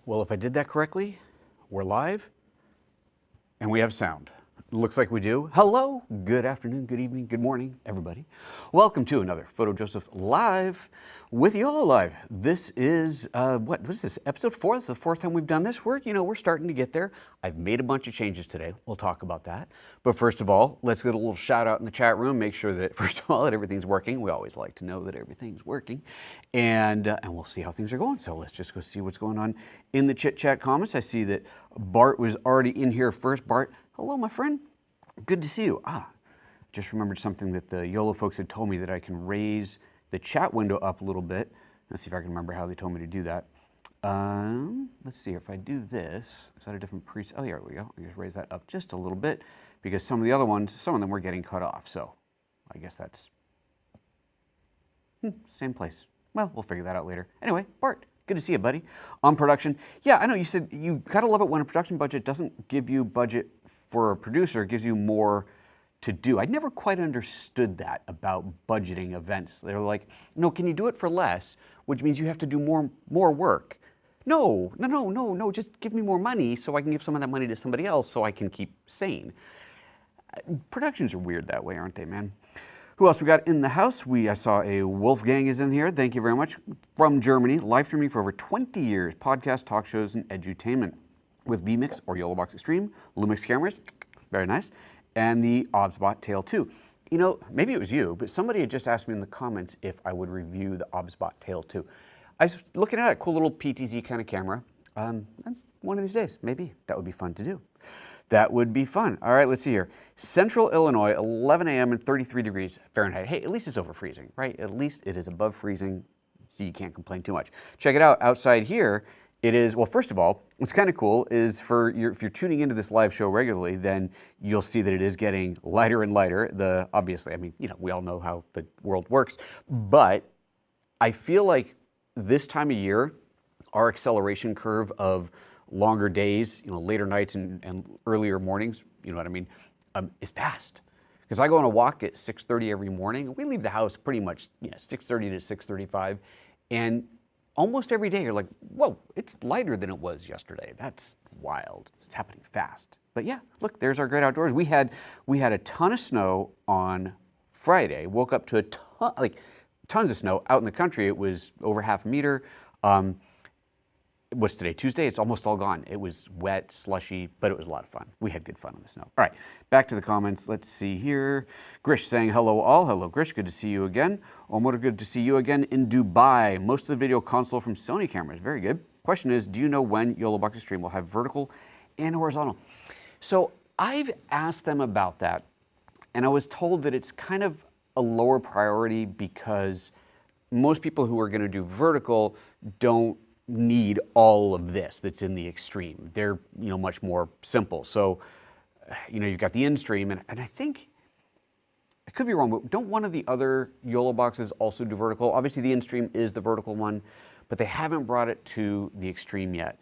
Well, if I did that correctly, we're live and we have sound. Looks like we do. Hello, good afternoon, good evening, good morning, everybody. Welcome to another PhotoJoseph Live with Yolo Live. This is, what is this, episode 4? This is the 4th time we've done this. We're starting to get there. I've made a bunch of changes today. We'll talk about that. But first of all, let's get a little shout out in the chat room. Make sure that, first of all, that everything's working. We always like to know that everything's working. And we'll see how things are going. So let's just go see what's going on in the chit chat comments. I see that Bart was already in here first. Bart, hello, my friend. Good to see you. Just remembered something that the Yolo folks had told me, that I can raise the chat window up a little bit. Let's see if I can remember how they told me to do that. Let's see, if I do this, is that a different preset? Oh, here we go. I just raise that up just a little bit, because some of the other ones, some of them were getting cut off. So I guess that's same place. Well, we'll figure that out later. Anyway, Bart, good to see you, buddy. On production, yeah, I know you said you gotta love it when a production budget doesn't give you budget for a producer, it gives you more to do. I never quite understood that about budgeting events. They're like, no, can you do it for less? Which means you have to do more work. No, just give me more money so I can give some of that money to somebody else so I can keep sane. Productions are weird that way, aren't they, man? Who else we got in the house? I saw a Wolfgang is in here. Thank you very much. From Germany, live streaming for over 20 years, podcast, talk shows, and edutainment with vMix or YoloBox Extreme, Lumix cameras, very nice, and the OBSBot Tail 2. You know, maybe it was you, but somebody had just asked me in the comments if I would review the OBSBot Tail 2. I was looking at it, cool little PTZ kind of camera. One of these days, maybe that would be fun to do. That would be fun. All right, let's see here. Central Illinois, 11 a.m. and 33 degrees Fahrenheit. Hey, at least it's over freezing, right? At least it is above freezing, so you can't complain too much. Check it out, outside here, it is, well, first of all, what's kind of cool is if you're tuning into this live show regularly, then you'll see that it is getting lighter and lighter. Obviously, I mean, you know, we all know how the world works, but I feel like this time of year, our acceleration curve of longer days, you know, later nights and earlier mornings, you know what I mean, is fast. Because I go on a walk at 6:30 every morning. We leave the house pretty much 6:30 to 6:35. And almost every day you're like, whoa, it's lighter than it was yesterday. That's wild. It's happening fast. But yeah, look, there's our great outdoors. We had a ton of snow on Friday. Woke up to a ton, like tons of snow out in the country. It was over half a meter. What's today? Tuesday? It's almost all gone. It was wet, slushy, but it was a lot of fun. We had good fun on the snow. All right, back to the comments. Let's see here. Grish saying, hello all. Hello, Grish. Good to see you again. Omoto, good to see you again in Dubai. Most of the video console from Sony cameras. Very good. Question is, do you know when Yolo Box Extreme will have vertical and horizontal? So I've asked them about that, and I was told that it's kind of a lower priority because most people who are going to do vertical don't need all of this that's in the Extreme. They're much more simple. So you've got the in-stream, and I think I could be wrong, but don't one of the other Yolo boxes also do vertical? Obviously the in-stream is the vertical one, but they haven't brought it to the Extreme yet.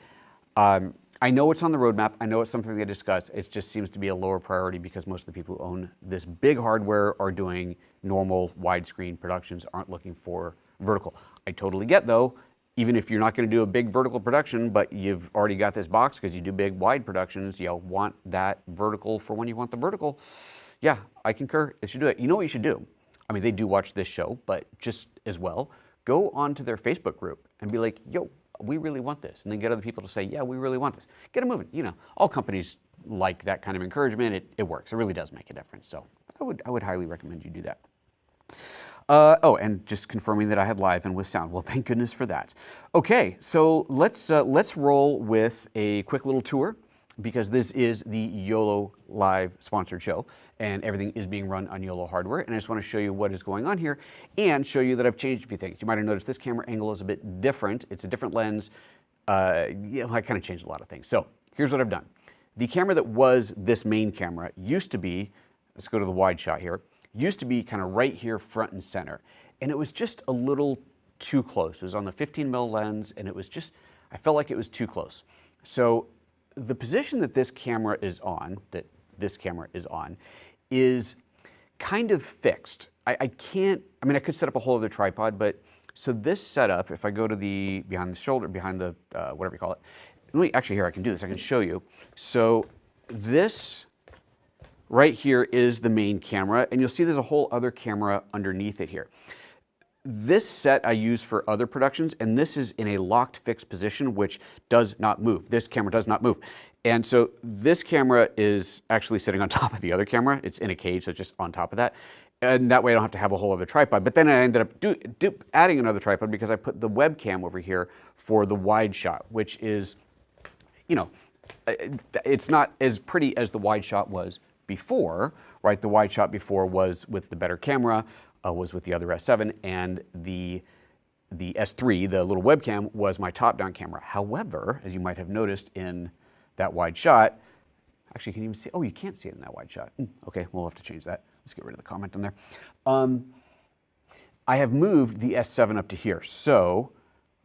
I know it's on the roadmap. I know it's something they discuss. It just seems to be a lower priority because most of the people who own this big hardware are doing normal widescreen productions, aren't looking for vertical. I totally get though, even if you're not going to do a big vertical production, but you've already got this box because you do big wide productions, you want that vertical for when you want the vertical. Yeah, I concur. They should do it. You know what you should do? I mean, they do watch this show, but just as well, go onto their Facebook group and be like, yo, we really want this. And then get other people to say, yeah, we really want this. Get them moving. All companies like that kind of encouragement. It works. It really does make a difference. So I would highly recommend you do that. Oh, and just confirming that I had live and with sound. Well, thank goodness for that. Okay, so let's roll with a quick little tour because this is the Yolo live sponsored show and everything is being run on Yolo hardware. And I just want to show you what is going on here and show you that I've changed a few things. You might have noticed this camera angle is a bit different. It's a different lens. I kind of changed a lot of things. So here's what I've done. The camera that was this main camera used to be, let's go to the wide shot here, used to be kind of right here front and center. And it was just a little too close. It was on the 15mm lens and it was just, I felt like it was too close. So the position that this camera is on, is kind of fixed. I could set up a whole other tripod, but so this setup, if I go to the behind the shoulder, behind the, whatever you call it, actually here I can do this, I can show you. So this right here is the main camera, and you'll see there's a whole other camera underneath it here. This set I use for other productions, and this is in a locked fixed position, which does not move. This camera does not move. And so this camera is actually sitting on top of the other camera. It's in a cage, so it's just on top of that. And that way I don't have to have a whole other tripod. But then I ended up adding another tripod because I put the webcam over here for the wide shot, which is, it's not as pretty as the wide shot was before, right? The wide shot before was with the better camera, was with the other S7, and the S3, the little webcam, was my top-down camera. However, as you might have noticed in that wide shot, actually you can even see, oh, you can't see it in that wide shot. Okay, we'll have to change that. Let's get rid of the comment on there. I have moved the S7 up to here. So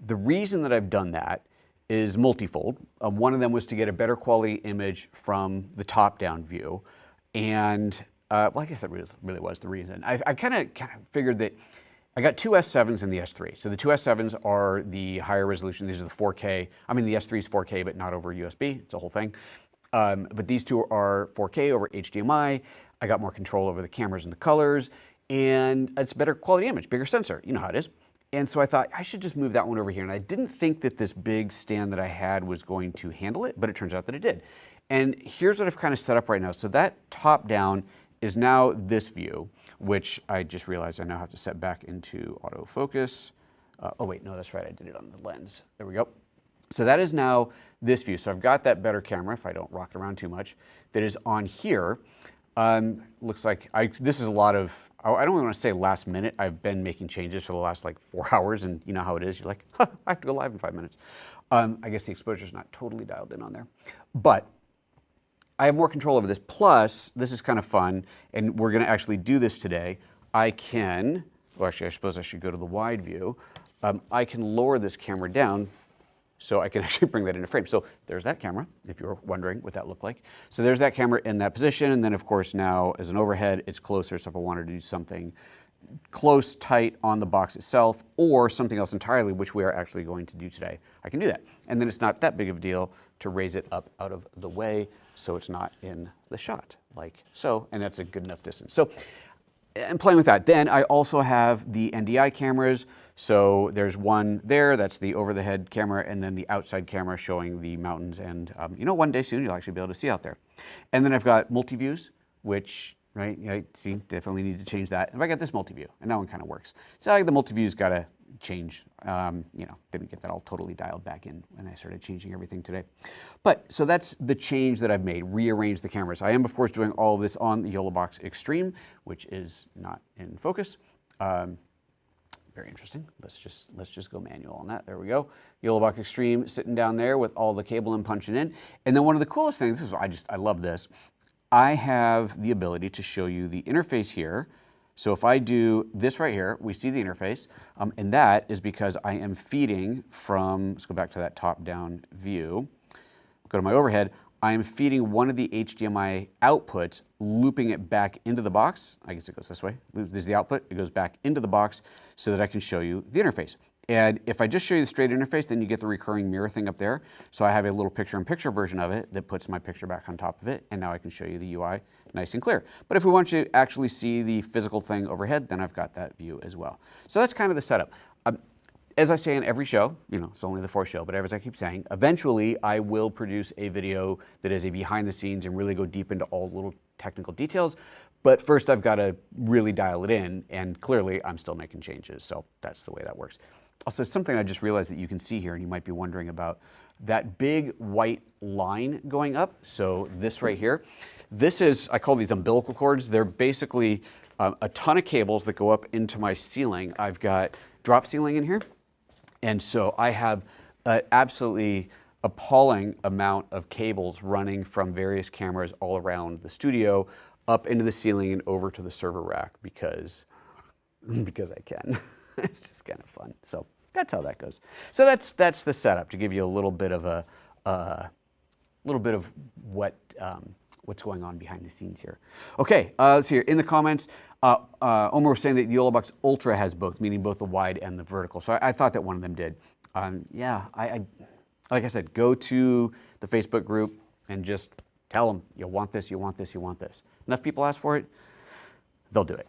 the reason that I've done that is multifold. One of them was to get a better quality image from the top-down view. And well, I guess that really was the reason. I kind of figured that I got two S7s and the S3. So the two S7s are the higher resolution. These are the 4K. I mean, the S3 is 4K, but not over USB. It's a whole thing. But these two are 4K over HDMI. I got more control over the cameras and the colors, and it's a better quality image, bigger sensor. You know how it is. And so I thought I should just move that one over here. And I didn't think that this big stand that I had was going to handle it, but it turns out that it did. And here's what I've kind of set up right now. So that top down is now this view, which I just realized I now have to set back into autofocus. Oh wait, no, that's right, I did it on the lens. There we go. So that is now this view. So I've got that better camera, if I don't rock it around too much, that is on here. Looks like this is a lot of, I don't want to say last minute. I've been making changes for the last like 4 hours, and you know how it is. You're like, I have to go live in 5 minutes. I guess the exposure's not totally dialed in on there. But I have more control over this. Plus, this is kind of fun, and we're going to actually do this today. I can, well, actually, I suppose I should go to the wide view. I can lower this camera down so I can actually bring that into frame. So there's that camera, if you're wondering what that looked like. So there's that camera in that position, and then of course now as an overhead, it's closer, so if I wanted to do something close, tight on the box itself, or something else entirely, which we are actually going to do today, I can do that. And then it's not that big of a deal to raise it up out of the way so it's not in the shot, like so, and that's a good enough distance. So I'm playing with that. Then I also have the NDI cameras. So there's one there, that's the over-the-head camera, and then the outside camera showing the mountains. And you know, one day soon you'll actually be able to see out there. And then I've got multi-views, which, right, see, definitely need to change that. And I got this multi-view, and that one kind of works. So the multi-view's got to change. You know, didn't get that all totally dialed back in when I started changing everything today. But so that's the change that I've made, rearrange the cameras. I am, of course, doing all of this on the Yolo Box Extreme, which is not in focus. Very interesting. Let's just go manual on that. There we go. Yolo Box Extreme sitting down there with all the cable and punching in. And then one of the coolest things is I love this. I have the ability to show you the interface here. So if I do this right here, we see the interface, and that is because I am feeding from, let's go back to that top-down view, go to my overhead, I am feeding one of the HDMI outputs, looping it back into the box. I guess it goes this way. This is the output. It goes back into the box so that I can show you the interface. And if I just show you the straight interface, then you get the recurring mirror thing up there. So I have a little picture-in-picture version of it that puts my picture back on top of it, and now I can show you the UI nice and clear. But if we want you to actually see the physical thing overhead, then I've got that view as well. So that's kind of the setup. As I say in every show, you know, it's only the fourth show, but as I keep saying, eventually I will produce a video that is a behind the scenes and really go deep into all the little technical details. But first I've got to really dial it in, and clearly I'm still making changes. So that's the way that works. Also, something I just realized that you can see here, and you might be wondering about, that big white line going up. So this right here, this is, I call these umbilical cords. They're basically a ton of cables that go up into my ceiling. I've got drop ceiling in here. And so I have an absolutely appalling amount of cables running from various cameras all around the studio up into the ceiling and over to the server rack because I can. It's just kind of fun. So that's how that goes. So that's the setup, to give you a little bit of what's going on behind the scenes here. Okay, let's see here. In the comments, Omar was saying that the Yolo Box Ultra has both, meaning both the wide and the vertical. So I thought that one of them did. Yeah, like I said, go to the Facebook group and just tell them you want this, you want this, you want this. Enough people ask for it, they'll do it.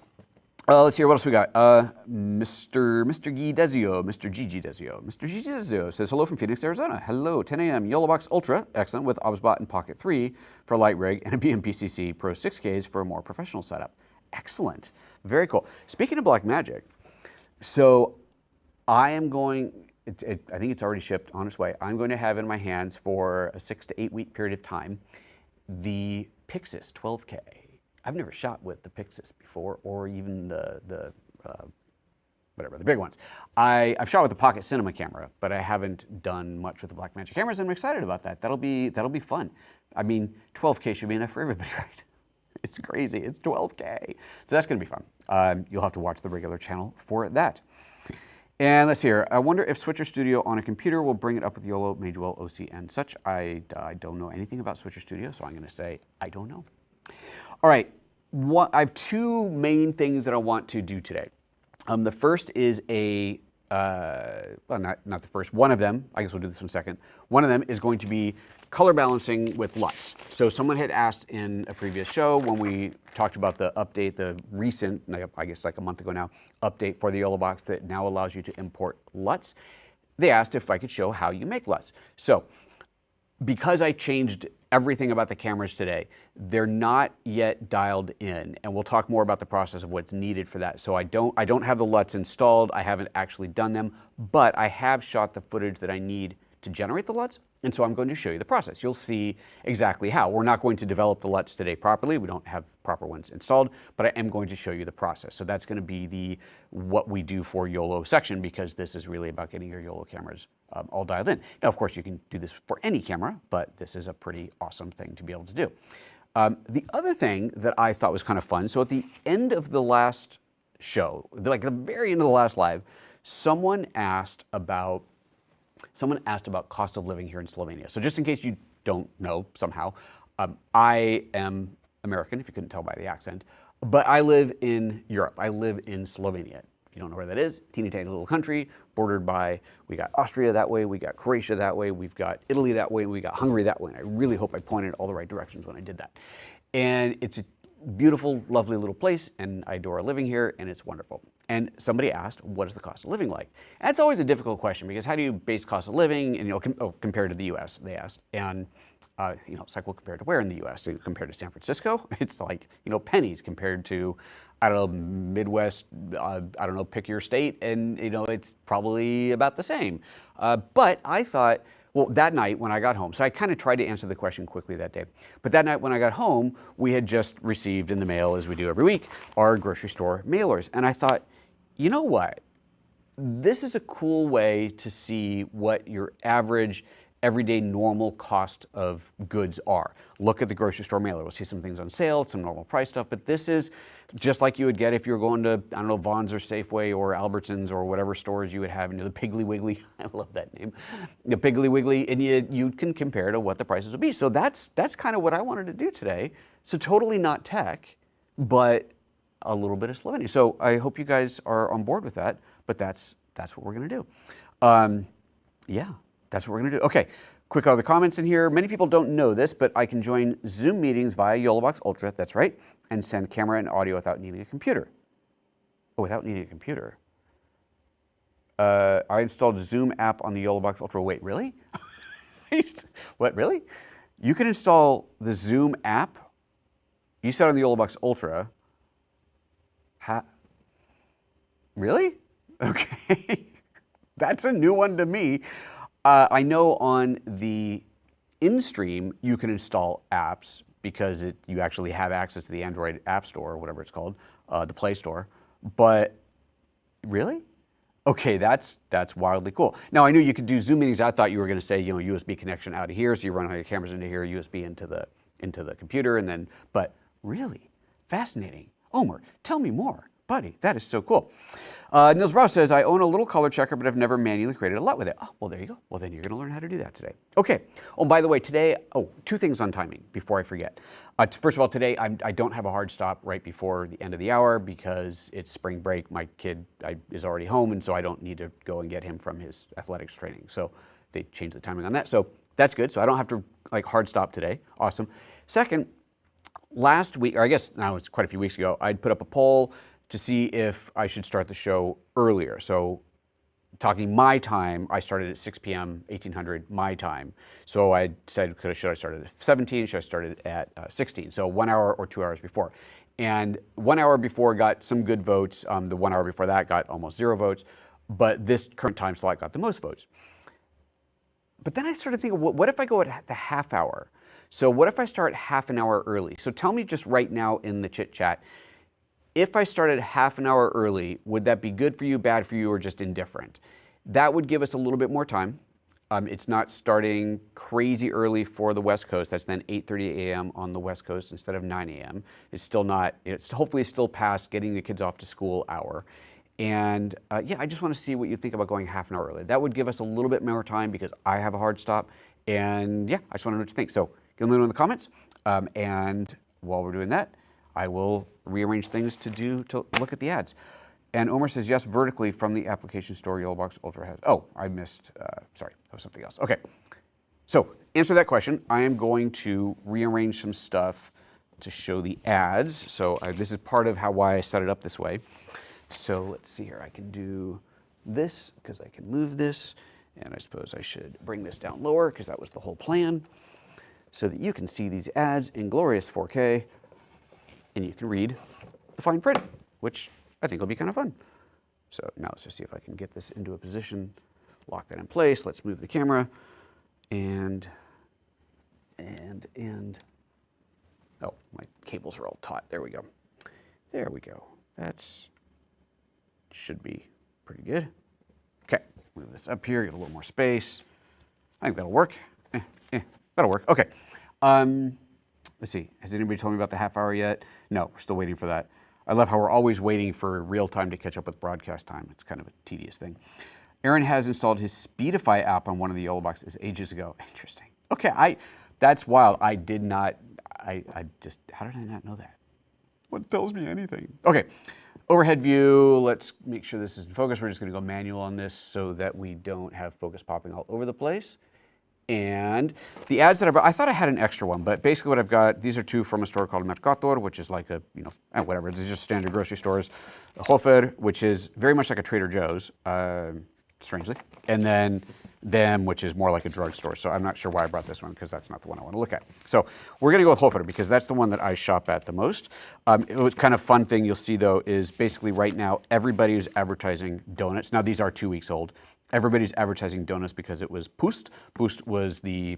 Let's see here, what else we got? Mr. G Desio, Mr. Gigi Desio. Mr. Gigi Desio says, hello from Phoenix, Arizona. Hello, 10 a.m. Yolo Box Ultra, excellent, with OBSBot and Pocket 3 for a light rig and a BMPCC Pro 6Ks for a more professional setup. Excellent, very cool. Speaking of Blackmagic, so I am going, I think it's already shipped on its way. I'm going to have in my hands for a 6 to 8 week period of time the Pixis 12K. I've never shot with the Pixis before, or even the big ones. I've shot with the Pocket Cinema camera, but I haven't done much with the Blackmagic cameras, and I'm excited about that. That'll be fun. I mean, 12K should be enough for everybody, right? It's crazy. It's 12K. So that's going to be fun. You'll have to watch the regular channel for that. And let's see here. I wonder if Switcher Studio on a computer will bring it up with Yolo, Magewell, OC, and such. I don't know anything about Switcher Studio, so I'm going to say I don't know. All right, I have two main things that I want to do today. The first is well, not the first, one of them, I guess we'll do this in a second. One of them is going to be color balancing with LUTs. So someone had asked in a previous show when we talked about the update, the recent, I guess like a month ago now, update for the Yolo Box that now allows you to import LUTs. They asked if I could show how you make LUTs. So because I changed everything about the cameras today, they're not yet dialed in, and we'll talk more about the process of what's needed for that. So I don't have the LUTs installed, I haven't actually done them, but I have shot the footage that I need to generate the LUTs, and so I'm going to show you the process. You'll see exactly how. We're not going to develop the LUTs today properly, we don't have proper ones installed, but I am going to show you the process. So that's going to be the what we do for Yolo section, because this is really about getting your Yolo cameras all dialed in. Now, of course, you can do this for any camera, but this is a pretty awesome thing to be able to do. The other thing that I thought was kind of fun, so at the end of the last show, like the very end of the last live, someone asked about someone asked about cost of living here in Slovenia. So just in case you don't know somehow, I am American, if you couldn't tell by the accent, but I live in Europe. I live in Slovenia. If you don't know where that is, teeny tiny little country bordered by, we got Austria that way, we got Croatia that way, we've got Italy that way, and we got Hungary that way. And I really hope I pointed all the right directions when I did that. And it's a beautiful, lovely little place, and I adore living here, and it's wonderful. And somebody asked, what is the cost of living like? And that's always a difficult question, because how do you base cost of living, and compared to the U.S., they asked. And it's like, well, compared to where in the U.S.? Compared to San Francisco? It's like, pennies compared to, I don't know, Midwest, I don't know, pick your state, and, it's probably about the same. But I thought, well, that night when I got home, so I kind of tried to answer the question quickly that day, but that night when I got home, we had just received in the mail, as we do every week, our grocery store mailers. And I thought, you know what? This is a cool way to see what your average everyday normal cost of goods are. Look at the grocery store mailer. We'll see some things on sale, some normal price stuff, but this is just like you would get if you were going to, I don't know, Vons or Safeway or Albertsons or whatever stores you would have, the Piggly Wiggly. I love that name. The Piggly Wiggly, and you can compare to what the prices would be. So that's kind of what I wanted to do today. So totally not tech, but a little bit of Slovenia. So I hope you guys are on board with that, but that's what we're gonna do. Yeah. That's what we're going to do. Okay, quick other comments in here. Many people don't know this, but I can join Zoom meetings via YoloBox Ultra, that's right, and send camera and audio without needing a computer. Oh, without needing a computer. I installed Zoom app on the YoloBox Ultra. Wait, really? What, really? You can install the Zoom app? You said on the YoloBox Ultra. Really? Okay. That's a new one to me. I know on the in-stream you can install apps because you actually have access to the Android App Store or whatever it's called, the Play Store. But really? Okay, that's wildly cool. Now I knew you could do Zoom meetings. I thought you were going to say USB connection out of here, so you run all your cameras into here, USB into the computer, and then. But really, fascinating. Omer, tell me more. Buddy, that is so cool. Nils Rouse says, I own a little color checker, but I've never manually created a LUT with it. Oh, well, there you go. Well, then you're going to learn how to do that today. Okay. Oh, by the way, today, two things on timing before I forget. First of all, today, I don't have a hard stop right before the end of the hour because it's spring break. My kid is already home, and so I don't need to go and get him from his athletics training. So they changed the timing on that. So that's good. So I don't have to hard stop today. Awesome. Second, last week, or I guess now it's quite a few weeks ago, I'd put up a poll to see if I should start the show earlier. So talking my time, I started at 6 p.m., 1800 my time. So I said, should I start at 17? Should I start at 16? So 1 hour or 2 hours before. And 1 hour before got some good votes. The 1 hour before that got almost 0 votes. But this current time slot got the most votes. But then I started thinking, what if I go at the half hour? So what if I start half an hour early? So tell me just right now in the chit chat, if I started half an hour early, would that be good for you, bad for you, or just indifferent? That would give us a little bit more time. It's not starting crazy early for the West Coast. That's then 8:30 a.m. on the West Coast instead of 9 a.m. It's still not, it's hopefully still past getting the kids off to school hour. And yeah, I just want to see what you think about going half an hour early. That would give us a little bit more time because I have a hard stop. And yeah, I just want to know what you think. So get a little in the comments. And while we're doing that, I will rearrange things to look at the ads. And Omer says, yes, vertically from the application store YoloBox Ultra has. Oh, I missed, sorry, that was something else. Okay, so answer that question. I am going to rearrange some stuff to show the ads. So this is part of why I set it up this way. So let's see here, I can do this because I can move this. And I suppose I should bring this down lower because that was the whole plan so that you can see these ads in glorious 4K. And you can read the fine print, which I think will be kind of fun. So now let's just see if I can get this into a position, lock that in place. Let's move the camera and oh, my cables are all taut. There we go. There we go. That's should be pretty good. Okay, move this up here, get a little more space. I think that'll work. That'll work. Okay. Let's see, has anybody told me about the half hour yet? No, we're still waiting for that. I love how we're always waiting for real time to catch up with broadcast time. It's kind of a tedious thing. Aaron has installed his Speedify app on one of the Yolo boxes ages ago. Interesting. Okay, that's wild. I did not, I just, how did I not know that? What tells me anything? Okay, overhead view. Let's make sure this is in focus. We're just gonna go manual on this so that we don't have focus popping all over the place. And the ads that I brought, I thought I had an extra one, but basically what I've got, these are two from a store called Mercator, which is like a, you know, whatever, these are just standard grocery stores. Hofer, which is very much like a Trader Joe's, strangely. And then them, which is more like a drugstore. So I'm not sure why I brought this one, because that's not the one I want to look at. So we're gonna go with Hofer, because that's the one that I shop at the most. It was kind of fun thing you'll see though, is basically right now, everybody is advertising donuts. Now these are 2 weeks old. Everybody's advertising donuts because it was Pust. Pust was the,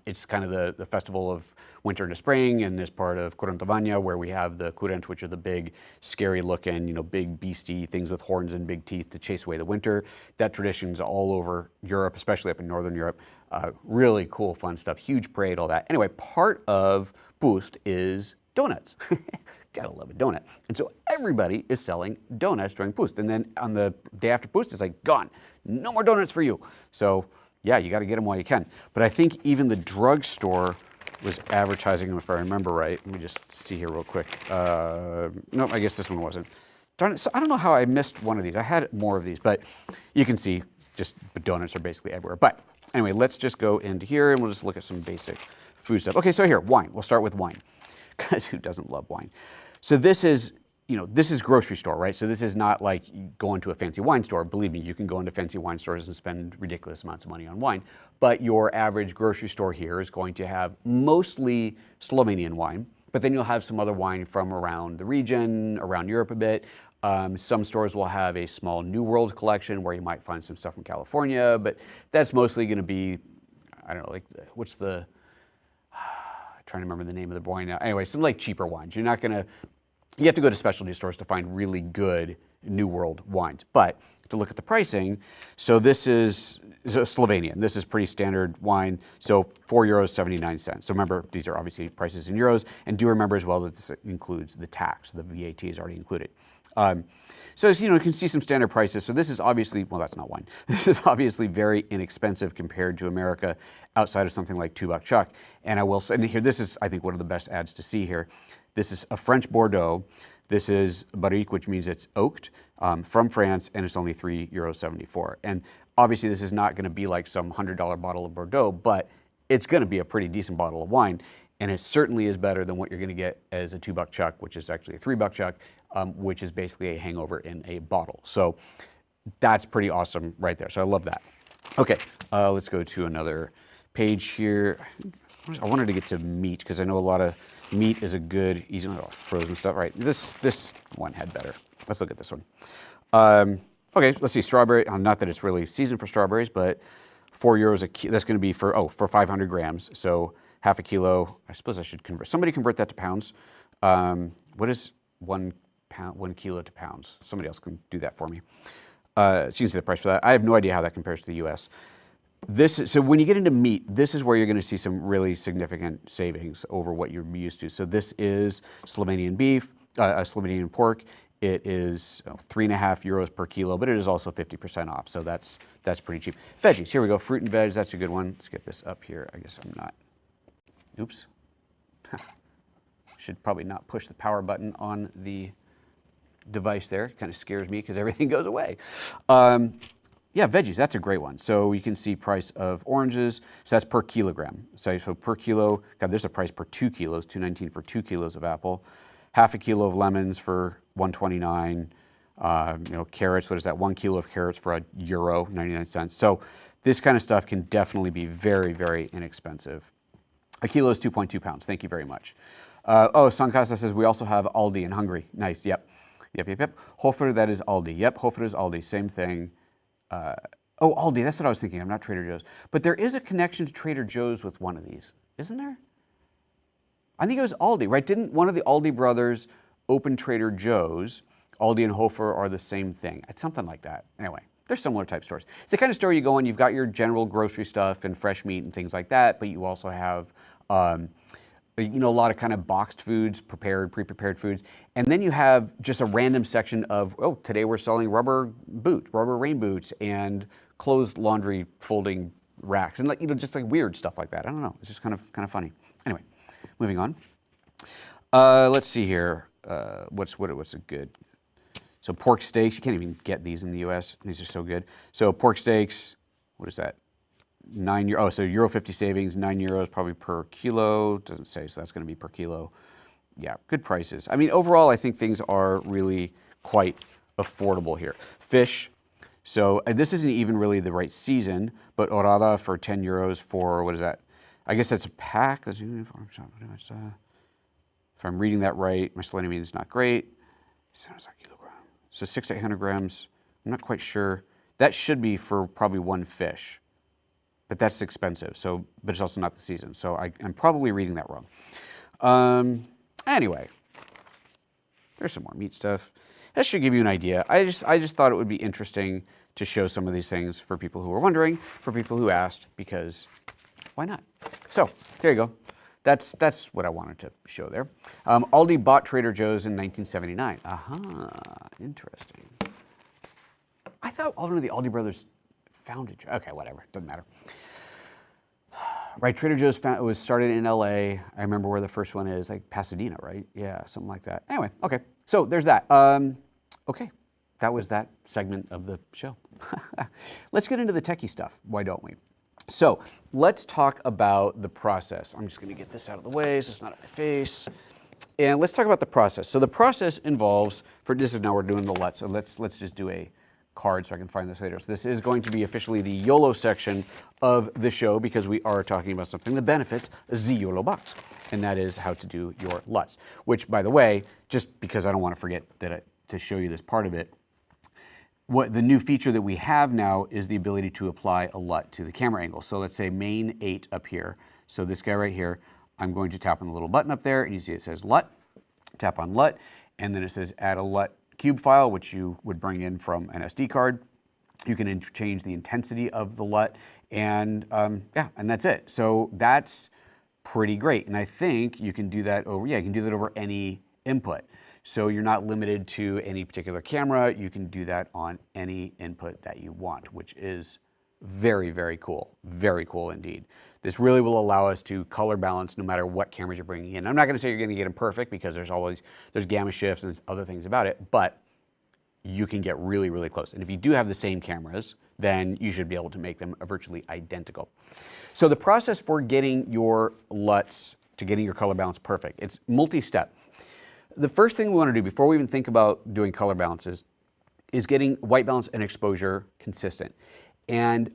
it's kind of the festival of winter into spring, and this part of Kurantovania where we have the kurent, which are the big, scary looking, you know, big beastie things with horns and big teeth to chase away the winter. That tradition's all over Europe, especially up in Northern Europe. Really cool, fun stuff, huge parade, all that. Anyway, part of Pust is donuts. Gotta love a donut. And so everybody is selling donuts during Pust. And then on the day after Pust, it's like, gone. No more donuts for you. So yeah, you gotta get them while you can. But I think even the drugstore was advertising them, if I remember right. Let me just see here real quick. Nope, I guess this one wasn't. Darn it, so I don't know how I missed one of these. I had more of these, but you can see just the donuts are basically everywhere. But anyway, let's just go into here and we'll just look at some basic food stuff. Okay, so here, wine. We'll start with wine, because who doesn't love wine? So this is, you know, this is grocery store, right? So this is not like going to a fancy wine store. Believe me, you can go into fancy wine stores and spend ridiculous amounts of money on wine. But your average grocery store here is going to have mostly Slovenian wine, but then you'll have some other wine from around the region, around Europe a bit. Some stores will have a small New World collection where you might find some stuff from California, but that's mostly going to be, I don't know, like what's the, trying to remember the name of the wine now. Anyway, some like cheaper wines. You're not gonna, you have to go to specialty stores to find really good New World wines. But to look at the pricing, so this is Slovenian. This is pretty standard wine. So €4.79. So remember, these are obviously prices in euros. And do remember as well that this includes the tax. The VAT is already included. So as you know, you can see some standard prices. So this is obviously, well, that's not wine. This is obviously very inexpensive compared to America outside of something like $2 Chuck. And I will say, and here, this is, I think, one of the best ads to see here. This is a French Bordeaux. This is barrique, which means it's oaked from France, and it's only €3.74. And obviously this is not gonna be like some $100 bottle of Bordeaux, but it's gonna be a pretty decent bottle of wine. And it certainly is better than what you're gonna get as a $2 Chuck, which is actually a $3 Chuck, which is basically a hangover in a bottle. So that's pretty awesome right there. So I love that. Okay, let's go to another page here. I wanted to get to meat because I know a lot of meat is a good, easy, frozen stuff. Right, this one had better. Let's look at this one. Okay, let's see, strawberry, not that it's really season for strawberries, but €4 a kilo, that's gonna be for 500 grams. So half a kilo, I suppose I should convert, somebody convert that to pounds. What is 1 kilo to pounds? Somebody else can do that for me. So you can see the price for that. I have no idea how that compares to the US. So when you get into meat, this is where you're gonna see some really significant savings over what you're used to. So this is Slovenian beef, Slovenian pork. It is €3.50 per kilo, but it is also 50% off. So that's pretty cheap. Veggies, here we go, fruit and veg, that's a good one. Let's get this up here. I guess I'm not, oops. Should probably not push the power button on the device there. It kind of scares me because everything goes away. Yeah, veggies, that's a great one. So you can see price of oranges, so that's per kilogram. So per kilo, God, there's a price per 2 kilos, $2.19 for 2 kilos of apple. Half a kilo of lemons for $1.29. You know, carrots, what is that? 1 kilo of carrots for €1.99. So this kind of stuff can definitely be very, very inexpensive. A kilo is 2.2 pounds. Thank you very much. Sankasa says we also have Aldi in Hungary. Nice. Yep. Hofer, that is Aldi. Yep, Hofer is Aldi. Same thing. Aldi, that's what I was thinking. I'm not Trader Joe's. But there is a connection to Trader Joe's with one of these, isn't there? I think it was Aldi, right? Didn't one of the Aldi brothers open Trader Joe's? Aldi and Hofer are the same thing. It's something like that. Anyway, they're similar type stores. It's the kind of store you go in, you've got your general grocery stuff and fresh meat and things like that, but you also have you know, a lot of kind of boxed foods, pre-prepared foods. And then you have just a random section of, oh, today we're selling rubber rain boots and clothes laundry folding racks and, like, you know, just like weird stuff like that. I don't know. It's just kind of funny. Anyway, moving on. Let's see here. What's a good? So pork steaks. You can't even get these in the U.S. These are so good. So pork steaks. What is that? €9. Oh, so €1.50 savings, €9 probably per kilo. Doesn't say, so that's going to be per kilo. Yeah, good prices. I mean, overall, I think things are really quite affordable here. Fish. So this isn't even really the right season, but orada for €10 for, what is that? I guess that's a pack. If I'm reading that right, my selenium is not great. Sounds like kilogram. So 600 to 800 grams. I'm not quite sure. That should be for probably one fish. But that's expensive, so, but it's also not the season. So I'm probably reading that wrong. Anyway, there's some more meat stuff. That should give you an idea. I just thought it would be interesting to show some of these things for people who are wondering, for people who asked, because why not? So there you go. That's what I wanted to show there. Aldi bought Trader Joe's in 1979. Aha, interesting. I thought one of the Aldi brothers founded. Okay, whatever, doesn't matter. Right, Trader Joe's was started in LA. I remember where the first one is, like Pasadena, right? Yeah, something like that. Anyway, okay, so there's that. Okay, that was that segment of the show. Let's get into the techie stuff, why don't we? So let's talk about the process. I'm just gonna get this out of the way so it's not in my face. And let's talk about the process. So the process involves, this is now we're doing the LUTs, so let's just do a card so I can find this later. So this is going to be officially the Yolo section of the show because we are talking about something that benefits the Yolo box, and that is how to do your LUTs, which, by the way, just because I don't want to forget to show you this part of it, what the new feature that we have now is the ability to apply a LUT to the camera angle. So let's say main 8 up here. So this guy right here, I'm going to tap on the little button up there, and you see it says LUT. Tap on LUT, and then it says add a LUT cube file, which you would bring in from an SD card. You can change the intensity of the LUT, and yeah, and that's it. So that's pretty great. And I think you can do that over, you can do that over any input. So you're not limited to any particular camera. You can do that on any input that you want, which is very, very cool. Very cool indeed. This really will allow us to color balance no matter what cameras you're bringing in. I'm not going to say you're going to get them perfect because there's gamma shifts and other things about it, but you can get really, really close. And if you do have the same cameras, then you should be able to make them virtually identical. So the process for getting your LUTs to getting your color balance perfect, it's multi-step. The first thing we want to do before we even think about doing color balances is getting white balance and exposure consistent. And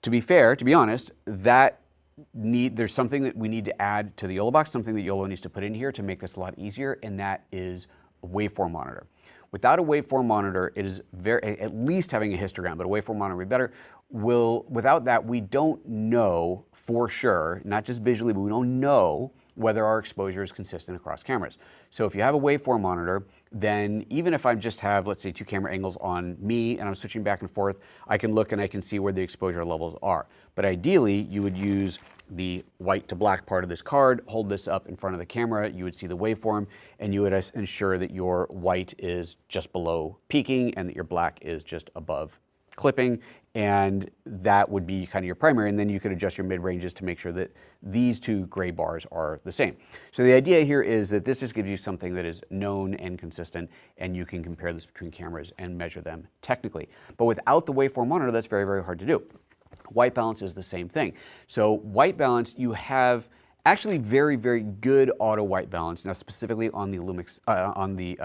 to be fair, to be honest, there's something that we need to add to the Yolo box, something that Yolo needs to put in here to make this a lot easier, and that is a waveform monitor. Without a waveform monitor, it is at least having a histogram, but a waveform monitor would be better. Without that, we don't know for sure, not just visually, but we don't know whether our exposure is consistent across cameras. So if you have a waveform monitor, then even if I just have, let's say, 2 camera angles on me and I'm switching back and forth, I can look and I can see where the exposure levels are. But ideally, you would use the white to black part of this card, hold this up in front of the camera, you would see the waveform, and you would ensure that your white is just below peaking and that your black is just above clipping, and that would be kind of your primary, and then you could adjust your mid-ranges to make sure that these 2 gray bars are the same. So the idea here is that this just gives you something that is known and consistent, and you can compare this between cameras and measure them technically. But without the waveform monitor, that's very, very hard to do. White balance is the same thing. So white balance, you have actually very, very good auto white balance. Now, specifically on the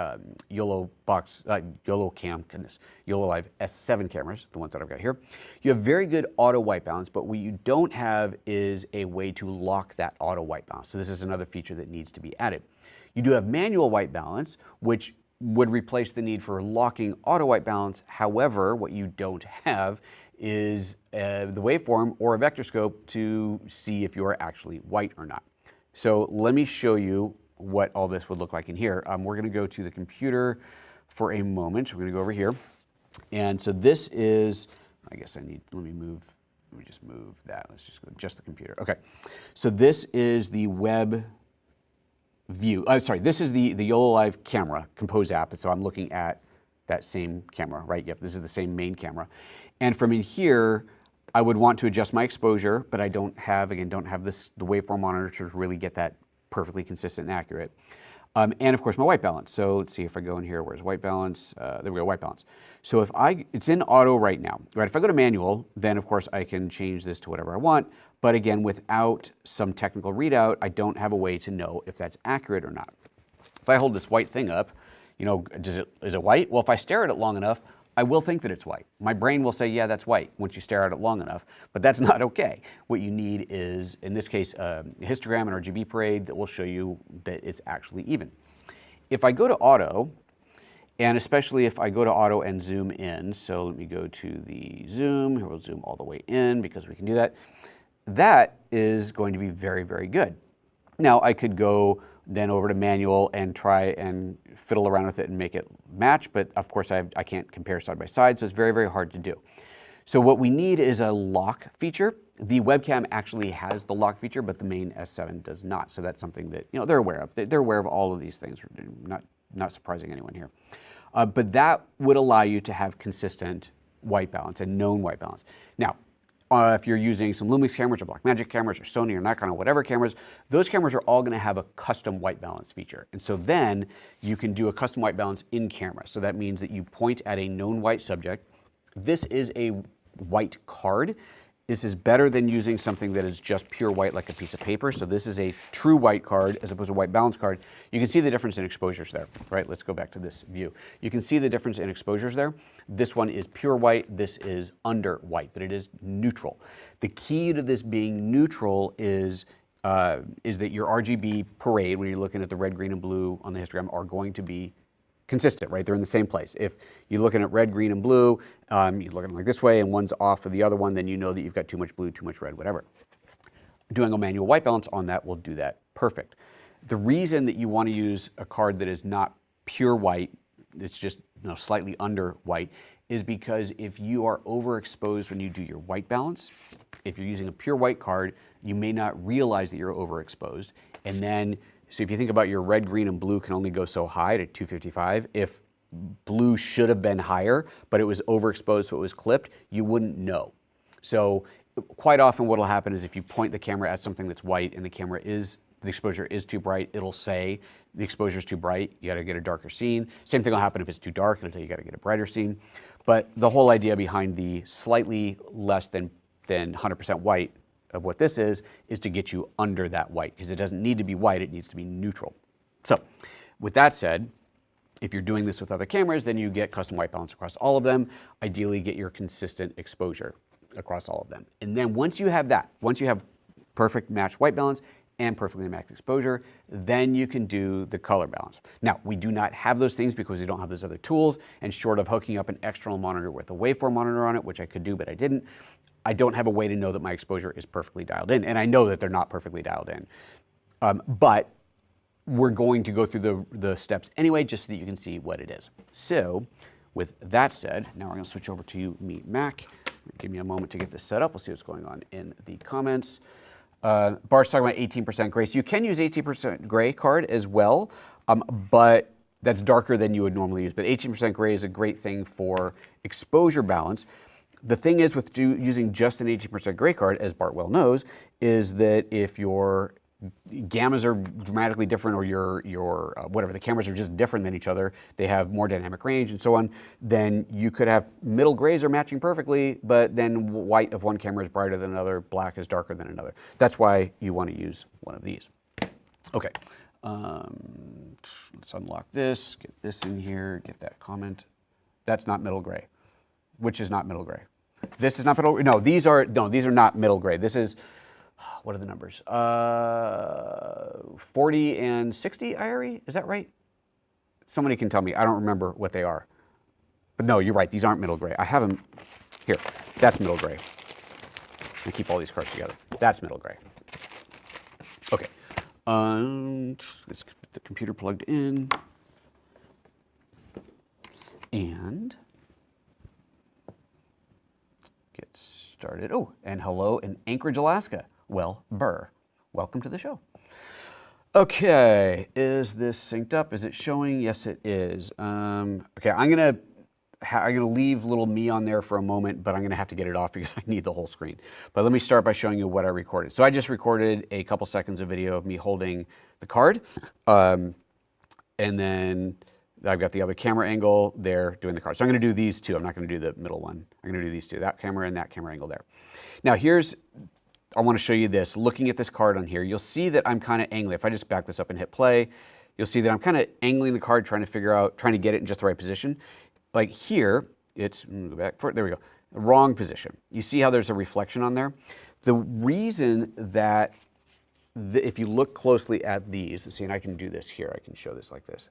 Yolo box, Yolo Cam, goodness, Yolo Live S7 cameras, the ones that I've got here. You have very good auto white balance, but what you don't have is a way to lock that auto white balance. So this is another feature that needs to be added. You do have manual white balance, which would replace the need for locking auto white balance. However, what you don't have is the waveform or a vector scope to see if you are actually white or not. So let me show you what all this would look like in here. We're going to go to the computer for a moment. We're going to go over here. And so this is, I guess let me just move that. Let's just go just the computer. Okay. So this is the web view. Sorry, this is the Yolo Live camera, Compose app, so I'm looking at that same camera, right? Yep, this is the same main camera. And from in here, I would want to adjust my exposure, but I don't have, again, the waveform monitor to really get that perfectly consistent and accurate. And of course my white balance. So let's see if I go in here, where's white balance? There we go, white balance. So it's in auto right now, right? If I go to manual, then of course I can change this to whatever I want. But again, without some technical readout, I don't have a way to know if that's accurate or not. If I hold this white thing up, you know, is it white? Well, if I stare at it long enough, I will think that it's white. My brain will say, yeah, that's white once you stare at it long enough, but that's not okay. What you need is, in this case, a histogram and RGB parade that will show you that it's actually even. If I go to auto, and especially if I go to auto and zoom in, so let me go to the zoom, here we'll zoom all the way in because we can do that. That is going to be very, very good. Now I could go then over to manual and try and fiddle around with it and make it match, but of course I can't compare side by side, so it's very, very hard to do. So what we need is a lock feature. The webcam actually has the lock feature, but the main S7 does not, so that's something that, you know, they're aware of. They're aware of all of these things, not surprising anyone here. But that would allow you to have consistent white balance and known white balance. Now, if you're using some Lumix cameras or Blackmagic cameras or Sony or Nikon or whatever cameras, those cameras are all going to have a custom white balance feature. And so then you can do a custom white balance in camera. So that means that you point at a known white subject. This is a white card. This is better than using something that is just pure white like a piece of paper. So this is a true white card as opposed to a white balance card. You can see the difference in exposures there, right? Let's go back to this view. You can see the difference in exposures there. This one is pure white, this is under white, but it is neutral. The key to this being neutral is that your RGB parade, when you're looking at the red, green, and blue on the histogram, are going to be consistent, right? They're in the same place. If you're looking at red, green, and blue, you're looking like this way and one's off of the other one, then you know that you've got too much blue, too much red, whatever. Doing a manual white balance on that will do that perfect. The reason that you want to use a card that is not pure white, it's just, you know, slightly under white, is because if you are overexposed when you do your white balance, if you're using a pure white card, you may not realize that you're overexposed. And then, so if you think about your red, green, and blue can only go so high to 255. If blue should have been higher, but it was overexposed so it was clipped, you wouldn't know. So quite often what will happen is if you point the camera at something that's white and the exposure is too bright, it'll say the exposure is too bright, you gotta get a darker scene. Same thing will happen if it's too dark, it'll tell you gotta get a brighter scene. But the whole idea behind the slightly less than 100% white of what this is to get you under that white, because it doesn't need to be white, it needs to be neutral. So with that said, if you're doing this with other cameras, then you get custom white balance across all of them. Ideally get your consistent exposure across all of them. And then once you have that, once you have perfect matched white balance and perfectly matched exposure, then you can do the color balance. Now, we do not have those things because we don't have those other tools, and short of hooking up an external monitor with a waveform monitor on it, which I could do, but I didn't, I don't have a way to know that my exposure is perfectly dialed in, and I know that they're not perfectly dialed in. But we're going to go through the steps anyway, just so that you can see what it is. So, with that said, now we're going to switch over to Meet Mac. Give me a moment to get this set up. We'll see what's going on in the comments. Bart's talking about 18% gray. So you can use 18% gray card as well, but that's darker than you would normally use. But 18% gray is a great thing for exposure balance. The thing is with using just an 18% gray card, as Bart well knows, is that if your gammas are dramatically different, or your whatever, the cameras are just different than each other, they have more dynamic range and so on, then you could have middle grays are matching perfectly, but then white of one camera is brighter than another, black is darker than another. That's why you want to use one of these. Okay, let's unlock this, get this in here, get that comment. That's not middle gray. Which is not middle gray? This is not middle. No, these are not middle gray. This is, what are the numbers? 40 and 60 IRE, is that right? Somebody can tell me, I don't remember what they are. But no, you're right, these aren't middle gray. I have them, here, that's middle gray. I keep all these cards together. That's middle gray. Okay, let's get the computer plugged in. And get started. Oh, and hello in Anchorage, Alaska. Well, Burr, welcome to the show. Okay, is this synced up? Is it showing? Yes, it is. Okay, I'm gonna leave little me on there for a moment, but I'm gonna have to get it off because I need the whole screen. But let me start by showing you what I recorded. So I just recorded a couple seconds of video of me holding the card, and then I've got the other camera angle there doing the card. So I'm gonna do these two. I'm not gonna do the middle one. I'm gonna do these two, that camera and that camera angle there. Now I wanna show you this. Looking at this card on here, you'll see that I'm kind of angling. If I just back this up and hit play, you'll see that I'm kind of angling the card, trying to get it in just the right position. Like here, go back for it, there we go, wrong position. You see how there's a reflection on there? The reason that, if you look closely at these, see, and I can do this here, I can show this like this.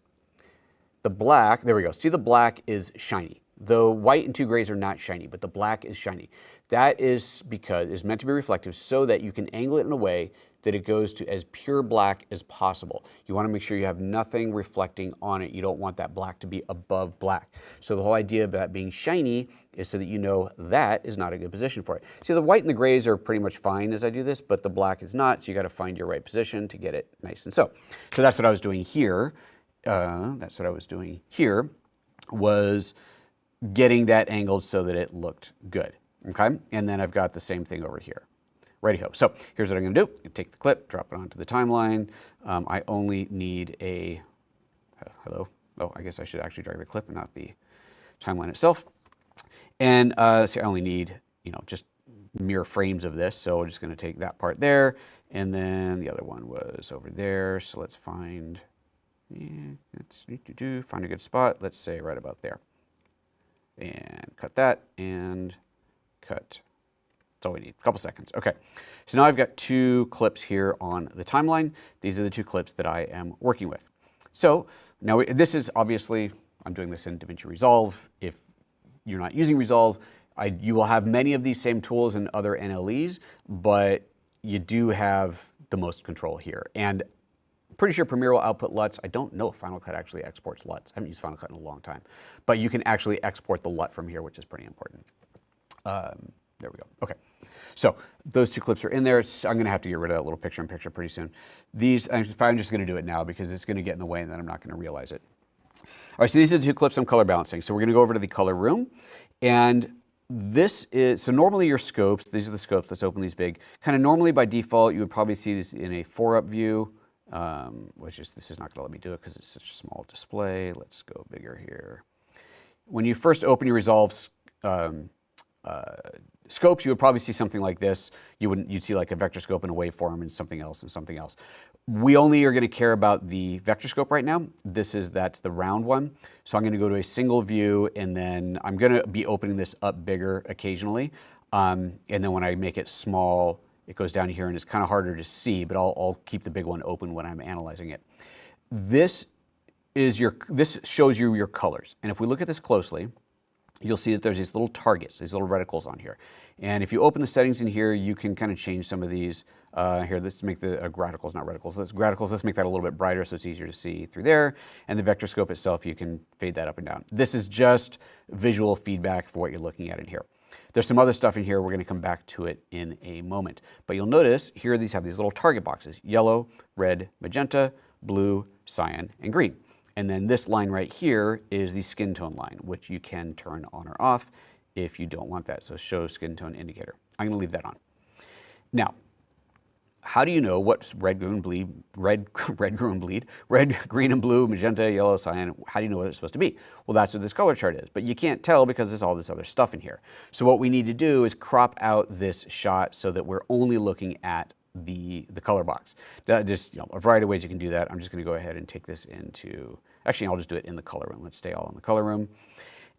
The black, there we go, see the black is shiny. The white and 2 grays are not shiny, but the black is shiny. That is because it's meant to be reflective so that you can angle it in a way that it goes to as pure black as possible. You want to make sure you have nothing reflecting on it. You don't want that black to be above black. So the whole idea of that being shiny is so that you know that is not a good position for it. See, the white and the grays are pretty much fine as I do this, but the black is not, so you got to find your right position to get it nice and so. So that's what I was doing here. Was getting that angled so that it looked good, okay? And then I've got the same thing over here. Righty-ho. So here's what I'm gonna do. I'm gonna take the clip, drop it onto the timeline. I only need a, hello? Oh, I guess I should actually drag the clip and not the timeline itself. And see, I only need, just mere frames of this. So I'm just gonna take that part there. And then the other one was over there. So let's find a good spot. Let's say right about there. And cut that and cut. That's all we need, a couple seconds. Okay, so now I've got 2 clips here on the timeline. These are the 2 clips that I am working with. So now this is obviously, I'm doing this in DaVinci Resolve. If you're not using Resolve, you will have many of these same tools in other NLEs, but you do have the most control here. And pretty sure Premiere will output LUTs. I don't know if Final Cut actually exports LUTs. I haven't used Final Cut in a long time. But you can actually export the LUT from here, which is pretty important. There we go. Okay. So those 2 clips are in there. I'm going to have to get rid of that little picture-in-picture pretty soon. I'm just going to do it now because it's going to get in the way and then I'm not going to realize it. All right, so these are the 2 clips I'm color balancing. So we're going to go over to the color room. And this is, so normally your scopes, these are the scopes, let's open these big. Kind of normally by default, you would probably see this in a 4-up view. This is not going to let me do it because it's such a small display. Let's go bigger here. When you first open your Resolve scopes, you would probably see something like this. You'd see like a vector scope and a waveform and something else and something else. We only are going to care about the vector scope right now. That's the round one. So I'm going to go to a single view and then I'm going to be opening this up bigger occasionally. And then when I make it small, it goes down here and it's kind of harder to see, but I'll keep the big one open when I'm analyzing it. This shows you your colors. And if we look at this closely, you'll see that there's these little targets, these little reticles on here. And if you open the settings in here, you can kind of change some of these. Here, let's make the graticles, not reticles. Let's make that a little bit brighter so it's easier to see through there. And the vector scope itself, you can fade that up and down. This is just visual feedback for what you're looking at in here. There's some other stuff in here. We're going to come back to it in a moment. But you'll notice here these have these little target boxes: yellow, red, magenta, blue, cyan, and green. And then this line right here is the skin tone line, which you can turn on or off if you don't want that. So show skin tone indicator. I'm going to leave that on. Now, how do you know what's red, green, and blue, magenta, yellow, cyan? How do you know what it's supposed to be? Well, that's what this color chart is, but you can't tell because there's all this other stuff in here. So what we need to do is crop out this shot so that we're only looking at the color box. There's a variety of ways you can do that. I'm just going to go ahead and take this into, actually I'll just do it in the color room. Let's stay all in the color room.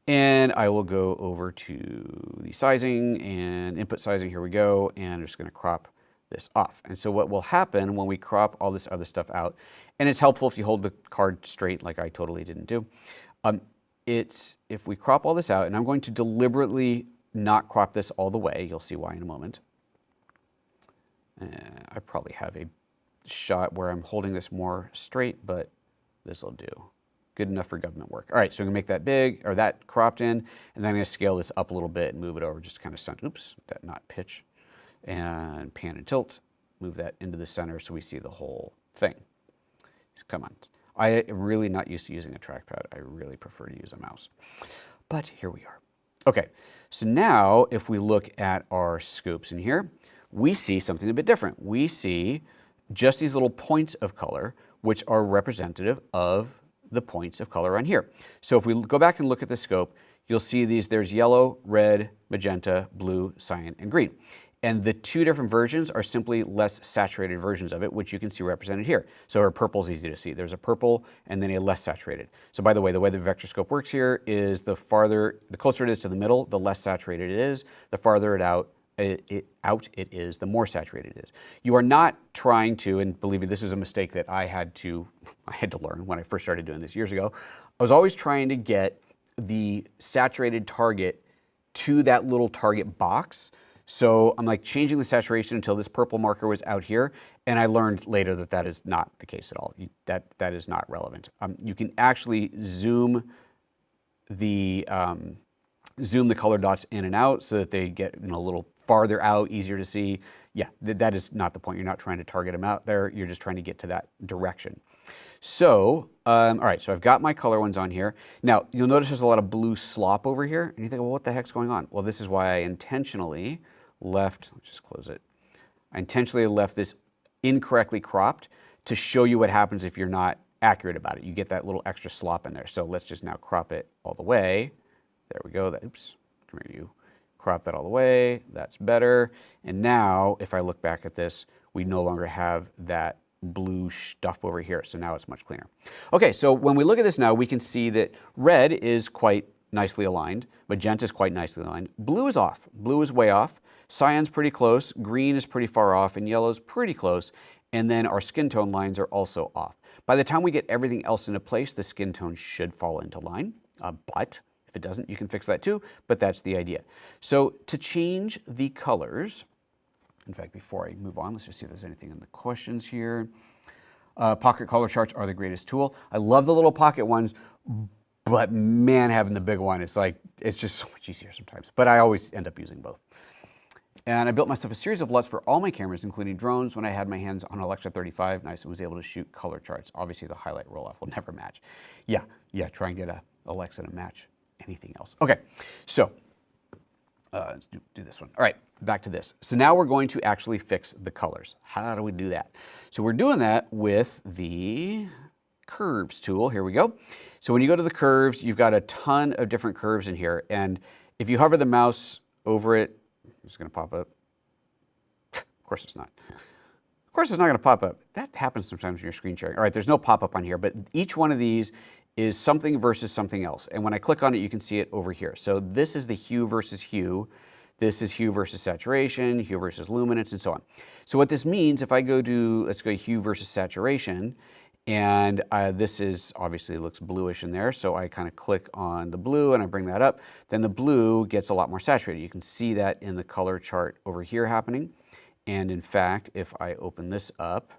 And I will go over to the sizing and input sizing. Here we go. And I'm just going to crop this off. And so what will happen when we crop all this other stuff out, and it's helpful if you hold the card straight like I totally didn't do. If we crop all this out, and I'm going to deliberately not crop this all the way, you'll see why in a moment. I probably have a shot where I'm holding this more straight, but this will do. Good enough for government work. All right, so I'm gonna make that big, or that cropped in, and then I'm gonna scale this up a little bit and move it over, just kind of center, oops, that not pitch, and pan and tilt, move that into the center so we see the whole thing. Come on. I am really not used to using a trackpad. I really prefer to use a mouse. But here we are. Okay, so now if we look at our scopes in here, we see something a bit different. We see just these little points of color, which are representative of the points of color on here. So if we go back and look at the scope, you'll see there's yellow, red, magenta, blue, cyan, and green. And the two different versions are simply less saturated versions of it, which you can see represented here. So our purple is easy to see. There's a purple and then a less saturated. So by the way the vector scope works here is the closer it is to the middle, the less saturated it is. The farther it out it is, the more saturated it is. You are not trying to, and believe me, this is a mistake that I had to learn when I first started doing this years ago. I was always trying to get the saturated target to that little target box. So I'm like changing the saturation until this purple marker was out here, and I learned later that that is not the case at all. That is not relevant. You can actually zoom the color dots in and out so that they get a little farther out, easier to see. Yeah, that is not the point. You're not trying to target them out there. You're just trying to get to that direction. So, all right, so I've got my color ones on here. Now, you'll notice there's a lot of blue slop over here, and you think, well, what the heck's going on? Well, this is why I intentionally left, let's just close it. I intentionally left this incorrectly cropped to show you what happens if you're not accurate about it. You get that little extra slop in there. So let's just now crop it all the way. There we go. Oops, come here, you. Crop that all the way. That's better. And now, if I look back at this, we no longer have that blue stuff over here. So now it's much cleaner. Okay, so when we look at this now, we can see that red is quite nicely aligned. Magenta is quite nicely aligned. Blue is off. Blue is way off. Cyan's pretty close. Green is pretty far off. And yellow's pretty close. And then our skin tone lines are also off. By the time we get everything else into place, the skin tone should fall into line. But if it doesn't, you can fix that too, but that's the idea. So to change the colors, in fact, before I move on, let's just see if there's anything in the questions here. Pocket color charts are the greatest tool. I love the little pocket ones, but man, having the big one, it's just so much easier sometimes. But I always end up using both. And I built myself a series of LUTs for all my cameras, including drones, when I had my hands on Alexa 35, and I was able to shoot color charts. Obviously, the highlight roll-off will never match. Yeah, try and get a Alexa to match anything else. Okay, so let's do this one. All right, back to this. So now we're going to actually fix the colors. How do we do that? So we're doing that with the curves tool. Here we go. So when you go to the curves, you've got a ton of different curves in here. And if you hover the mouse over it, it's going to pop up. Of course it's not. Of course it's not going to pop up. That happens sometimes when you're screen sharing. All right, there's no pop-up on here, but each one of these is something versus something else. And when I click on it, you can see it over here. So this is the hue versus hue. This is hue versus saturation, hue versus luminance, and so on. So what this means, if I go to, let's go hue versus saturation, and this is obviously looks bluish in there, so I kind of click on the blue and I bring that up, then the blue gets a lot more saturated. You can see that in the color chart over here happening. And in fact, if I open this up,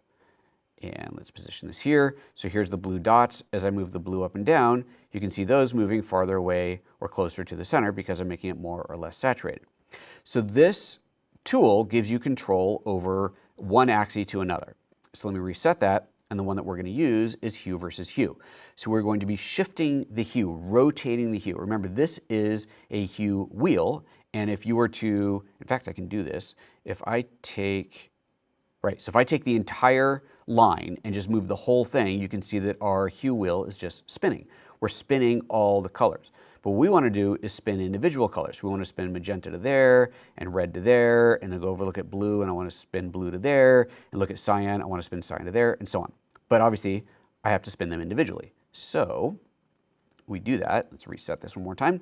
and let's position this here. So here's the blue dots. As I move the blue up and down, you can see those moving farther away or closer to the center because I'm making it more or less saturated. So this tool gives you control over one axis to another. So let me reset that. And the one that we're going to use is hue versus hue. So we're going to be shifting the hue, rotating the hue. Remember, this is a hue wheel. And if you were to, in fact, I can do this. If I take, right, so if I take the entire line and just move the whole thing, you can see that our hue wheel is just spinning. We're spinning all the colors. But what we want to do is spin individual colors. We want to spin magenta to there, and red to there, and then go over look at blue, and I want to spin blue to there, and look at cyan, I want to spin cyan to there, and so on. But obviously, I have to spin them individually. So we do that. Let's reset this one more time.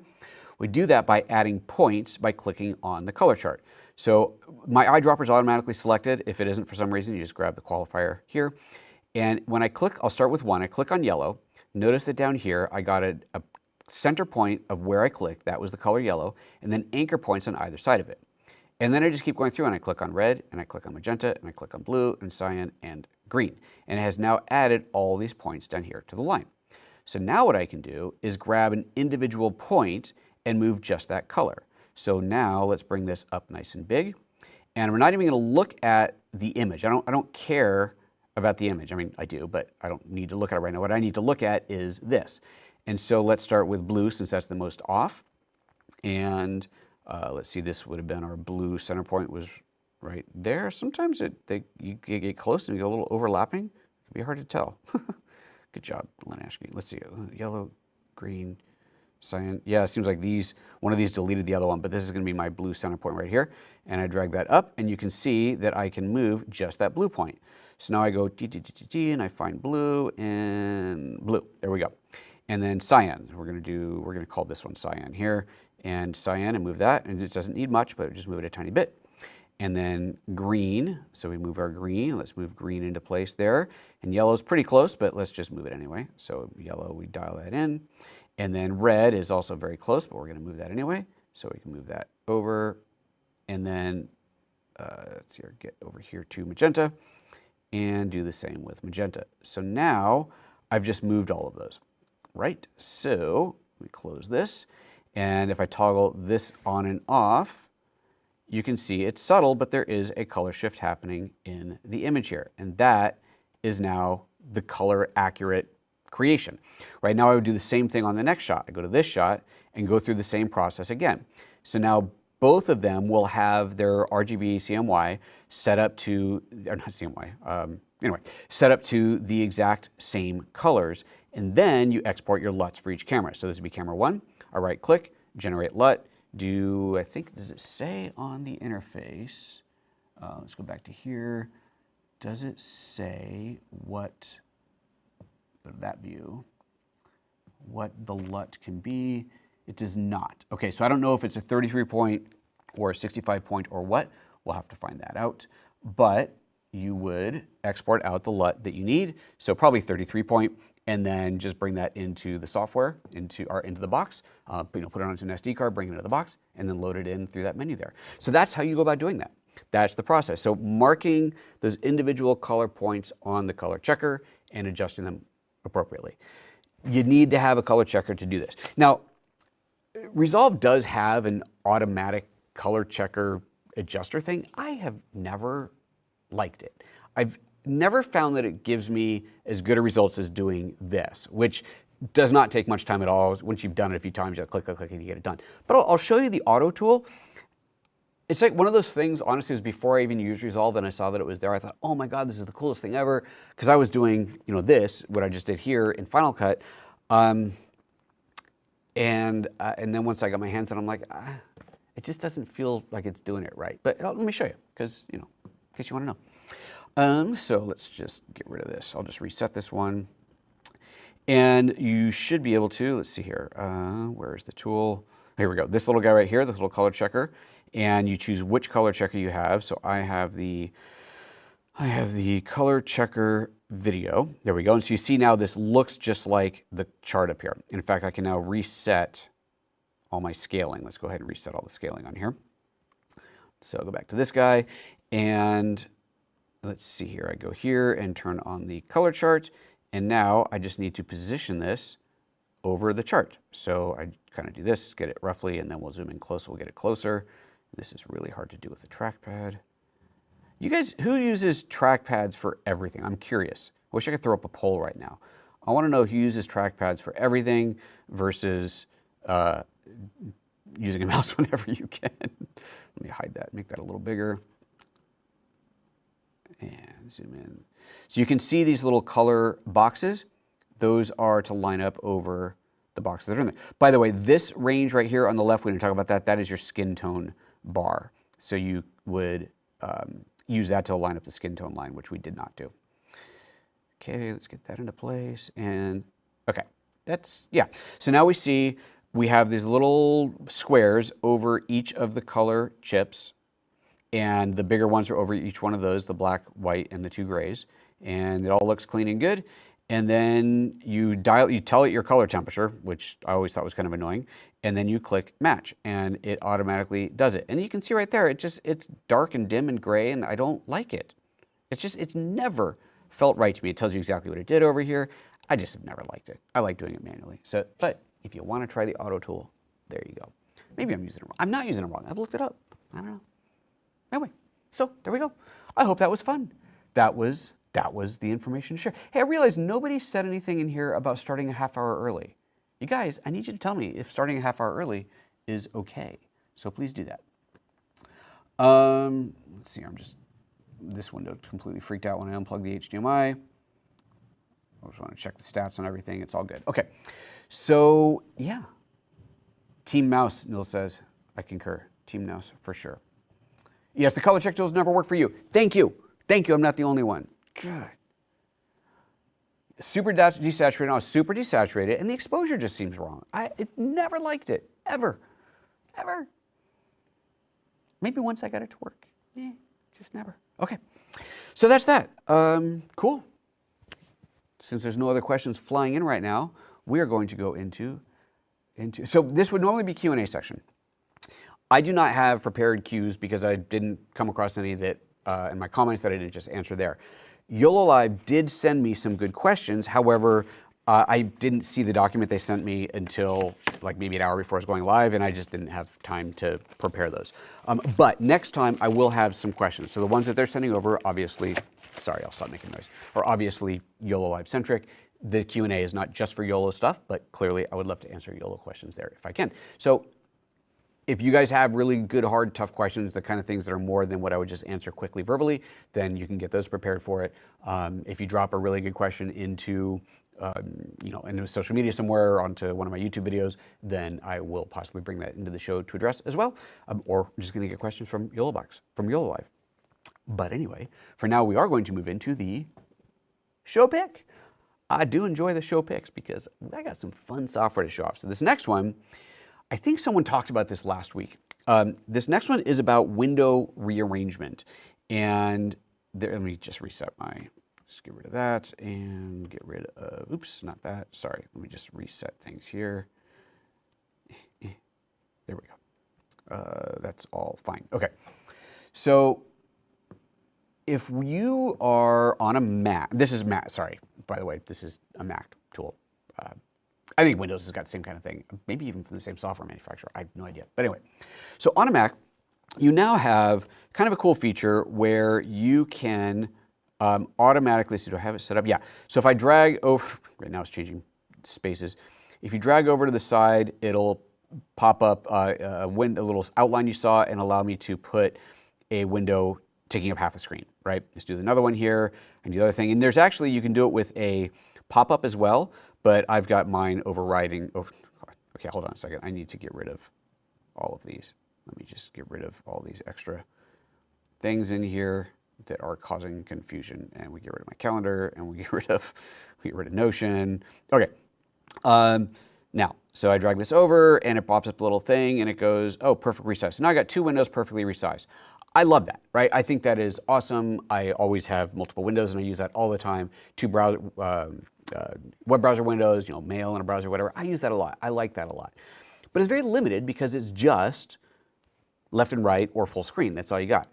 We do that by adding points by clicking on the color chart. So my eyedropper is automatically selected. If it isn't for some reason, you just grab the qualifier here. And when I click, I'll start with one. I click on yellow. Notice that down here, I got a center point of where I clicked. That was the color yellow. And then anchor points on either side of it. And then I just keep going through and I click on red, and I click on magenta, and I click on blue, and cyan, and green. And it has now added all these points down here to the line. So now what I can do is grab an individual point and move just that color. So now let's bring this up nice and big. And we're not even going to look at the image. I don't care about the image. I mean, I do, but I don't need to look at it right now. What I need to look at is this. And so let's start with blue since that's the most off. And let's see, this would have been our blue center point was right there. Sometimes you get close and you get a little overlapping. It can be hard to tell. Good job, Lenashki. Let's see, yellow, green, cyan. Yeah, it seems like one of these deleted the other one, but this is going to be my blue center point right here. And I drag that up, and you can see that I can move just that blue point. So now I go and I find blue and blue. There we go. And then cyan. We're going to call this one cyan here, and cyan, and move that. And it doesn't need much, but just move it a tiny bit. And then green, so we move our green. Let's move green into place there. And yellow is pretty close, but let's just move it anyway. So yellow, we dial that in. And then red is also very close, but we're going to move that anyway. So we can move that over. And then, let's see, get over here to magenta and do the same with magenta. So now I've just moved all of those, right? So we close this. And if I toggle this on and off, you can see it's subtle, but there is a color shift happening in the image here. And that is now the color accurate creation. Right now I would do the same thing on the next shot. I go to this shot and go through the same process again. So now both of them will have their RGB CMY set up to, or not CMY, anyway, set up to the exact same colors. And then you export your LUTs for each camera. So this would be camera 1. I right click, generate LUT. I think, does it say on the interface, let's go back to here. Does it say what, go to that view, what the LUT can be? It does not. Okay, so I don't know if it's a 33 point or a 65 point or what. We'll have to find that out. But you would export out the LUT that you need. So probably 33 point, and then just bring that into the software, into the box, put it onto an SD card, bring it into the box, and then load it in through that menu there. So that's how you go about doing that. That's the process. So marking those individual color points on the color checker and adjusting them appropriately. You need to have a color checker to do this. Now, Resolve does have an automatic color checker adjuster thing. I have never liked it. I've never found that it gives me as good a results as doing this, which does not take much time at all. Once you've done it a few times, you click, click, click, and you get it done. But I'll show you the auto tool. It's like one of those things, honestly, it was before I even used Resolve and I saw that it was there. I thought, oh my God, this is the coolest thing ever. Because I was doing, this, what I just did here in Final Cut. And then once I got my hands on it, I'm like, it just doesn't feel like it's doing it right. But let me show you, because, in case you want to know. So let's just get rid of this. I'll just reset this one. And you should be able to, let's see here, where's the tool? Here we go. This little guy right here, this little color checker. And you choose which color checker you have. So I have the color checker video. There we go. And so you see now this looks just like the chart up here. In fact, I can now reset all my scaling. Let's go ahead and reset all the scaling on here. So I'll go back to this guy. And let's see here. I go here and turn on the color chart. And now I just need to position this over the chart. So I kind of do this, get it roughly, and then we'll zoom in close. We'll get it closer. This is really hard to do with the trackpad. You guys, who uses trackpads for everything? I'm curious. I wish I could throw up a poll right now. I want to know who uses trackpads for everything versus using a mouse whenever you can. Let me hide that, make that a little bigger. And zoom in. So you can see these little color boxes. Those are to line up over the boxes that are in there. By the way, this range right here on the left, we didn't talk about that. That is your skin tone bar. So you would use that to line up the skin tone line, which we did not do. Okay, let's get that into place. And okay, yeah. So now we see we have these little squares over each of the color chips. And the bigger ones are over each one of those, the black, white, and the two grays. And it all looks clean and good. And then you tell it your color temperature, which I always thought was kind of annoying. And then you click match and it automatically does it. And you can see right there, it's dark and dim and gray and I don't like it. It's never felt right to me. It tells you exactly what it did over here. I just have never liked it. I like doing it manually. So, but if you want to try the auto tool, there you go. Maybe I'm using it wrong. I'm not using it wrong. I've looked it up. I don't know. Anyway, so there we go. I hope that was fun. That was that was the information to share. Hey, I realized nobody said anything in here about starting a half hour early. You guys, I need you to tell me if starting a half hour early is okay. So please do that. Let's see, this window completely freaked out when I unplugged the HDMI. I just want to check the stats on everything. It's all good. Okay, so yeah. Team Mouse, Neil says. I concur. Team Mouse for sure. Yes, the color check tools never work for you. Thank you. Thank you. I'm not the only one. Good. Super desaturated. I was super desaturated, and the exposure just seems wrong. I never liked it. Ever. Ever. Maybe once I got it to work. Just never. Okay. So that's that. Cool. Since there's no other questions flying in right now, we are going to go into so this would normally be Q&A section. I do not have prepared Qs because I didn't come across any that in my comments that I didn't just answer there. Yolo Live did send me some good questions. However, I didn't see the document they sent me until like maybe an hour before I was going live, and I just didn't have time to prepare those. But next time I will have some questions. So the ones that they're sending over, obviously, sorry, I'll stop making noise, are obviously Yolo Live centric. The Q&A is not just for Yolo stuff, but clearly I would love to answer Yolo questions there if I can. So if you guys have really good, hard, tough questions, the kind of things that are more than what I would just answer quickly verbally, then you can get those prepared for it. If you drop a really good question into into social media somewhere or onto one of my YouTube videos, then I will possibly bring that into the show to address as well. Or I'm just going to get questions from Yolo Live. But anyway, for now we are going to move into the show pick. I do enjoy the show picks because I got some fun software to show off. So this next one, I think someone talked about this last week. This next one is about window rearrangement. And let me just reset just get rid of that and get rid of, oops, not that. Sorry, let me just reset things here. There we go. That's all fine. Okay. So if you are on a Mac, this is Mac, sorry, by the way, this is a Mac tool. I think Windows has got the same kind of thing, maybe even from the same software manufacturer. I have no idea. But anyway, so on a Mac, you now have kind of a cool feature where you can automatically, so do I have it set up? Yeah. So if I drag over, right now it's changing spaces. If you drag over to the side, it'll pop up a little outline you saw and allow me to put a window taking up half the screen, right? Let's do another one here and do the other thing. And there's actually, you can do it with a pop-up as well, but I've got mine overriding. Okay, hold on a second. I need to get rid of all of these. Let me just get rid of all these extra things in here that are causing confusion. And we get rid of my calendar and we get rid of Notion. Okay. Now, so I drag this over and it pops up a little thing and it goes, oh, perfect resize. So now I got two windows perfectly resized. I love that, right? I think that is awesome. I always have multiple windows and I use that all the time. Two browser, web browser windows, mail in a browser, whatever. I use that a lot. I like that a lot. But it's very limited because it's just left and right or full screen. That's all you got.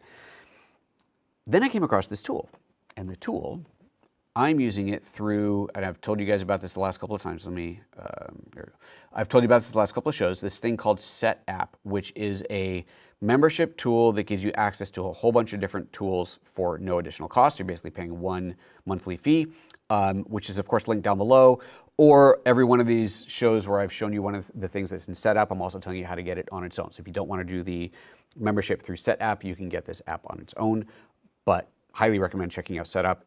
Then I came across this tool, and the tool, I'm using it through, and I've told you guys about this the last couple of times. I've told you about this the last couple of shows, this thing called SetApp, which is a membership tool that gives you access to a whole bunch of different tools for no additional cost. You're basically paying one monthly fee, which is of course linked down below. Or every one of these shows where I've shown you one of the things that's in SetApp, I'm also telling you how to get it on its own. So if you don't want to do the membership through SetApp, you can get this app on its own. But highly recommend checking out SetApp.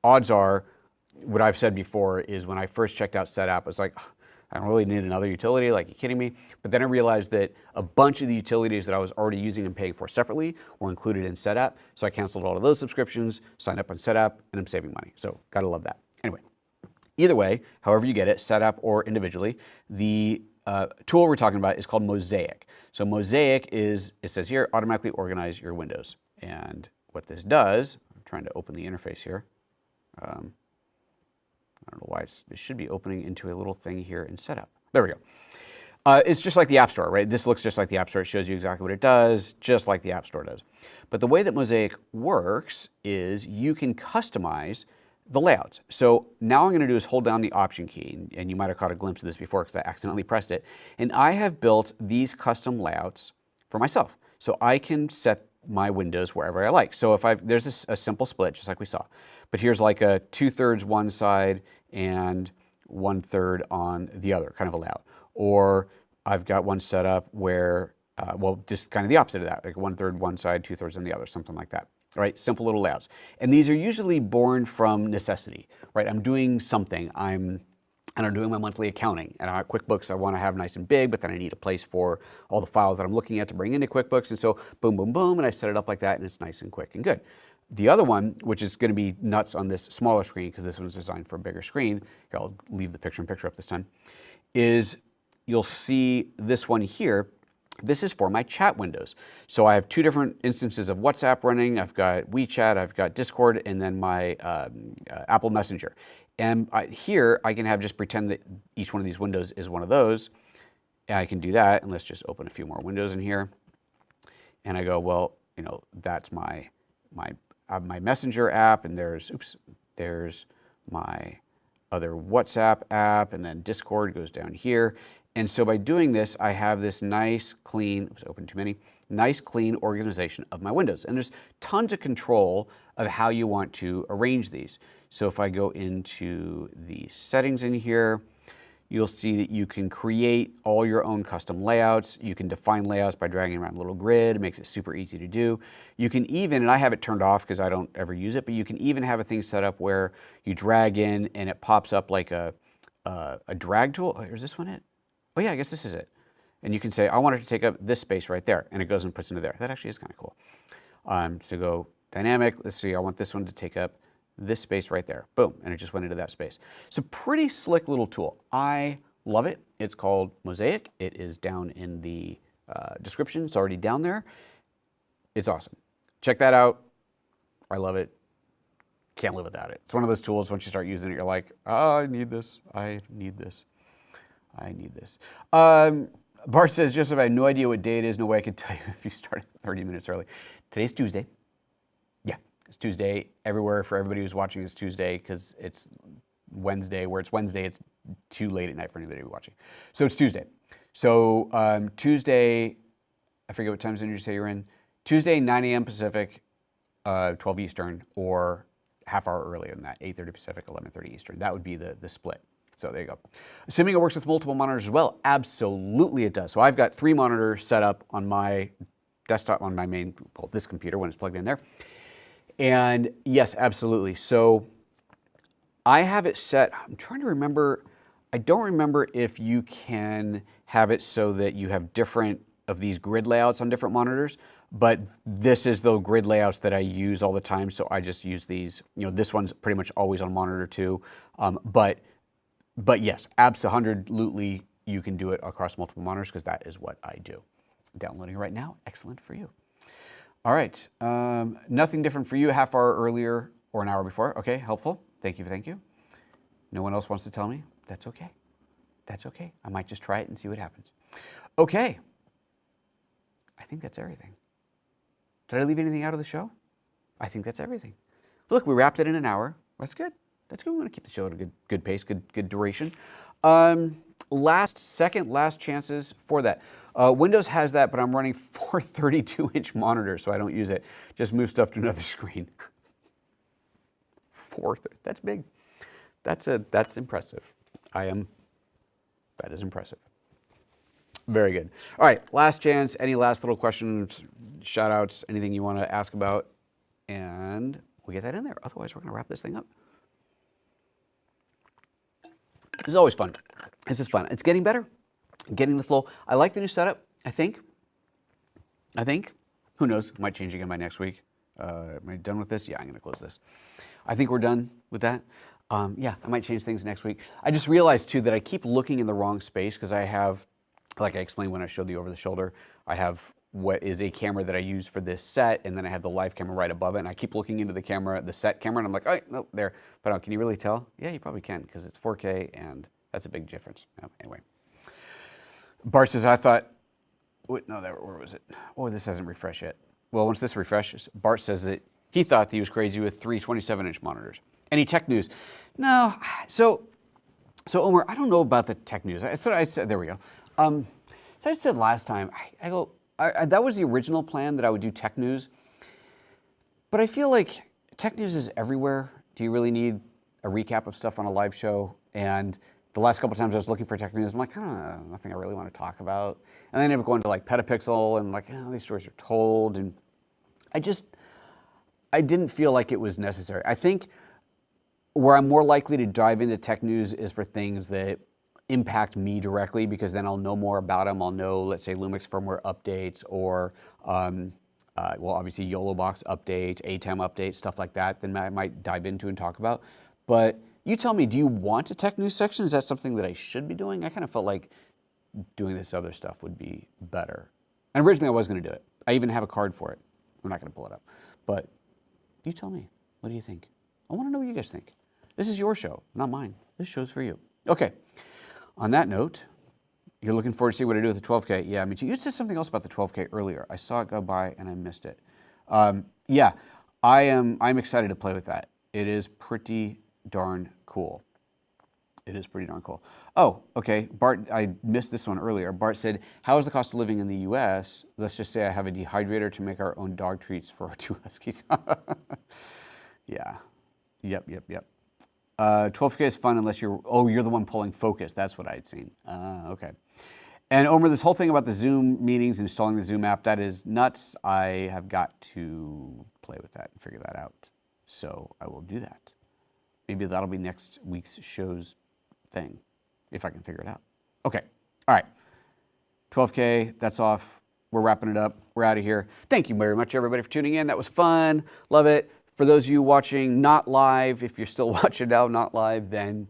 Odds are, what I've said before is when I first checked out SetApp, I was like, I don't really need another utility, like, you kidding me? But then I realized that a bunch of the utilities that I was already using and paying for separately were included in SetApp. So I canceled all of those subscriptions, signed up on SetApp, and I'm saving money. So gotta love that. Anyway, either way, however you get it, SetApp or individually, the tool we're talking about is called Mosaic. So Mosaic is, it says here, automatically organize your windows. And what this does, I'm trying to open the interface here. I don't know why it should be opening into a little thing here in SetApp. There we go. It's just like the App Store, right? This looks just like the App Store. It shows you exactly what it does, just like the App Store does. But the way that Mosaic works is you can customize the layouts. So now I'm going to do is hold down the Option key, and you might have caught a glimpse of this before because I accidentally pressed it. And I have built these custom layouts for myself. So I can set my windows wherever I like. So if there's a simple split, just like we saw, but here's like a 2/3 one side and 1/3 on the other, kind of a layout. Or I've got one set up where, well, just kind of the opposite of that, like 1/3 one side, 2/3 on the other, something like that. Right? Simple little layouts. And these are usually born from necessity, right? I'm doing something. I'm doing my monthly accounting. And QuickBooks, I want to have nice and big, but then I need a place for all the files that I'm looking at to bring into QuickBooks. And so boom, boom, boom, and I set it up like that, and it's nice and quick and good. The other one, which is going to be nuts on this smaller screen, because this one's designed for a bigger screen, here, I'll leave the picture-in-picture up this time, is you'll see this one here. This is for my chat windows. So I have two different instances of WhatsApp running. I've got WeChat, I've got Discord, and then my Apple Messenger. And here I can have just pretend that each one of these windows is one of those. And I can do that, and let's just open a few more windows in here. And I go, well, you know, that's my Messenger app, and there's my other WhatsApp app, and then Discord goes down here. And so by doing this, I have this nice, clean, oops, open too many, nice, clean organization of my windows. And there's tons of control of how you want to arrange these. So if I go into the settings in here, you'll see that you can create all your own custom layouts. You can define layouts by dragging around a little grid. It makes it super easy to do. You can even, and I have it turned off because I don't ever use it, but you can even have a thing set up where you drag in and it pops up like a drag tool. Oh, is this one it? Oh yeah, I guess this is it. And you can say, I want it to take up this space right there, and it goes and puts into there. That actually is kind of cool. So go dynamic, let's see, I want this one to take up this space right there. Boom, and it just went into that space. So pretty slick little tool. I love it. It's called Mosaic. It is down in the description. It's already down there. It's awesome. Check that out. I love it. Can't live without it. It's one of those tools, once you start using it, you're like, oh, I need this. I need this. I need this. Bart says, Joseph, I have no idea what day it is. No way I could tell you if you started 30 minutes early. Today's Tuesday. Yeah, it's Tuesday. Everywhere for everybody who's watching it's Tuesday because it's Wednesday. Where it's Wednesday, it's too late at night for anybody watching. So it's Tuesday. So Tuesday, I forget what time zone you say you're in. Tuesday, 9 a.m. Pacific, 12 Eastern, or half hour earlier than that, 8:30 Pacific, 11:30 Eastern. That would be the split. So there you go. Assuming it works with multiple monitors as well, absolutely it does. So I've got 3 monitors set up on my desktop, on my main, well, this computer when it's plugged in there. And yes, absolutely. So I have it set, I'm trying to remember, I don't remember if you can have it so that you have different of these grid layouts on different monitors, but this is the grid layouts that I use all the time. So I just use these, you know, this one's pretty much always on monitor 2. But yes, absolutely, you can do it across multiple monitors because that is what I do. Downloading it right now, excellent for you. All right, nothing different for you, a half hour earlier or an hour before. Okay, helpful, thank you, thank you. No one else wants to tell me? That's okay, that's okay. I might just try it and see what happens. Okay, I think that's everything. Did I leave anything out of the show? I think that's everything. Look, we wrapped it in an hour, that's good. That's good. We want to keep the show at a good pace, good duration. Last chances for that. Windows has that, but I'm running 4 32-inch monitors, so I don't use it. Just move stuff to another screen. 4, that's big. That's impressive. That is impressive. Very good. All right, last chance. Any last little questions, shout outs, anything you want to ask about? And we'll get that in there. Otherwise, we're going to wrap this thing up. This is always fun. This is fun. It's getting better, getting the flow. I like the new setup, I think. Who knows? Might change again by next week. Am I done with this? Yeah, I'm going to close this. I think we're done with that. Yeah, I might change things next week. I just realized, too, that I keep looking in the wrong space because I have, like I explained when I showed the over-the-shoulder, I have what is a camera that I use for this set, and then I have the live camera right above it, and I keep looking into the camera, the set camera, and I'm like, oh, no, there. But can you really tell? Yeah, you probably can, because it's 4K, and that's a big difference. Anyway. Bart says, I thought, wait, no, where was it? Oh, this hasn't refreshed yet. Well, once this refreshes, Bart says that he thought that he was crazy with 3 27-inch monitors. Any tech news? No, so Omer, I don't know about the tech news. That's what I said, there we go. So I said last time, I go, that was the original plan, that I would do tech news. But I feel like tech news is everywhere. Do you really need a recap of stuff on a live show? And the last couple of times I was looking for tech news, I'm like, nothing I really want to talk about. And then I ended up going to like Petapixel and like, oh, these stories are told. And I didn't feel like it was necessary. I think where I'm more likely to dive into tech news is for things that impact me directly, because then I'll know more about them. I'll know, let's say, Lumix firmware updates, or well, obviously Yolo box updates, ATEM updates, stuff like that. Then I might dive into and talk about. But you tell me, do you want a tech news section? Is that something that I should be doing? I kind of felt like doing this other stuff would be better. And originally I was going to do it. I even have a card for it. I'm not going to pull it up. But you tell me, what do you think? I want to know what you guys think. This is your show, not mine. This show's for you. Okay. On that note, you're looking forward to see what I do with the 12K. Yeah, I mean, you said something else about the 12K earlier. I saw it go by and I missed it. Yeah, I'm excited to play with that. It is pretty darn cool. It is pretty darn cool. Oh, okay. Bart, I missed this one earlier. Bart said, how is the cost of living in the U.S.? Let's just say I have a dehydrator to make our own dog treats for our 2 huskies. Yeah. Yep. 12K is fun unless you're the one pulling focus. That's what I'd seen. Okay. And Omer, this whole thing about the Zoom meetings and installing the Zoom app, that is nuts. I have got to play with that and figure that out. So I will do that. Maybe that'll be next week's show's thing, if I can figure it out. Okay. All right. 12K, that's off. We're wrapping it up. We're out of here. Thank you very much, everybody, for tuning in. That was fun. Love it. For those of you watching not live, if you're still watching now, not live, then,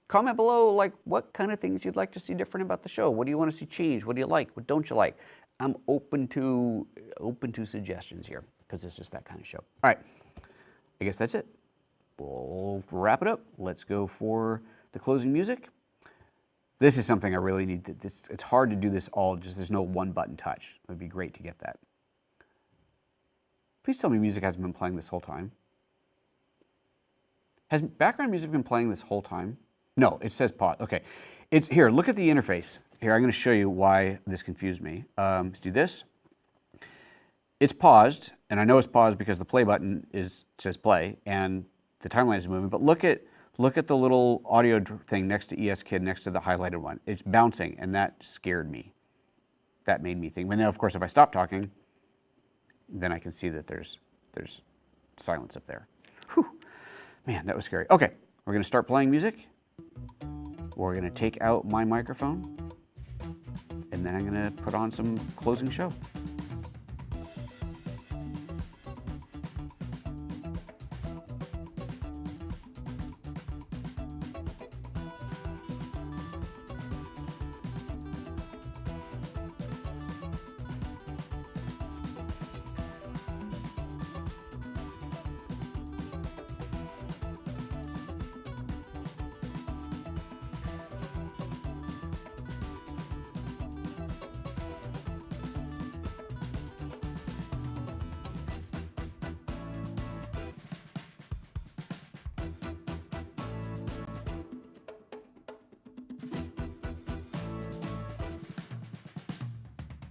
comment below, like, what kind of things you'd like to see different about the show. What do you want to see change? What do you like? What don't you like? I'm open to suggestions here, because it's just that kind of show. All right. I guess that's it. We'll wrap it up. Let's go for the closing music. This is something I really need to, it's hard to do this all, there's no one button touch. It would be great to get that. Please tell me music hasn't been playing this whole time. Has background music been playing this whole time? No, it says pause. Okay. It's here, look at the interface. Here, I'm going to show you why this confused me. Let's do this. It's paused, and I know it's paused because the play button says play, and the timeline is moving, but look at the little audio thing next to ESKid, next to the highlighted one. It's bouncing, and that scared me. That made me think. But now, of course, if I stop talking, then I can see that there's silence up there. Whew. Man, that was scary. Okay, we're going to start playing music. We're going to take out my microphone, and then I'm going to put on some closing show.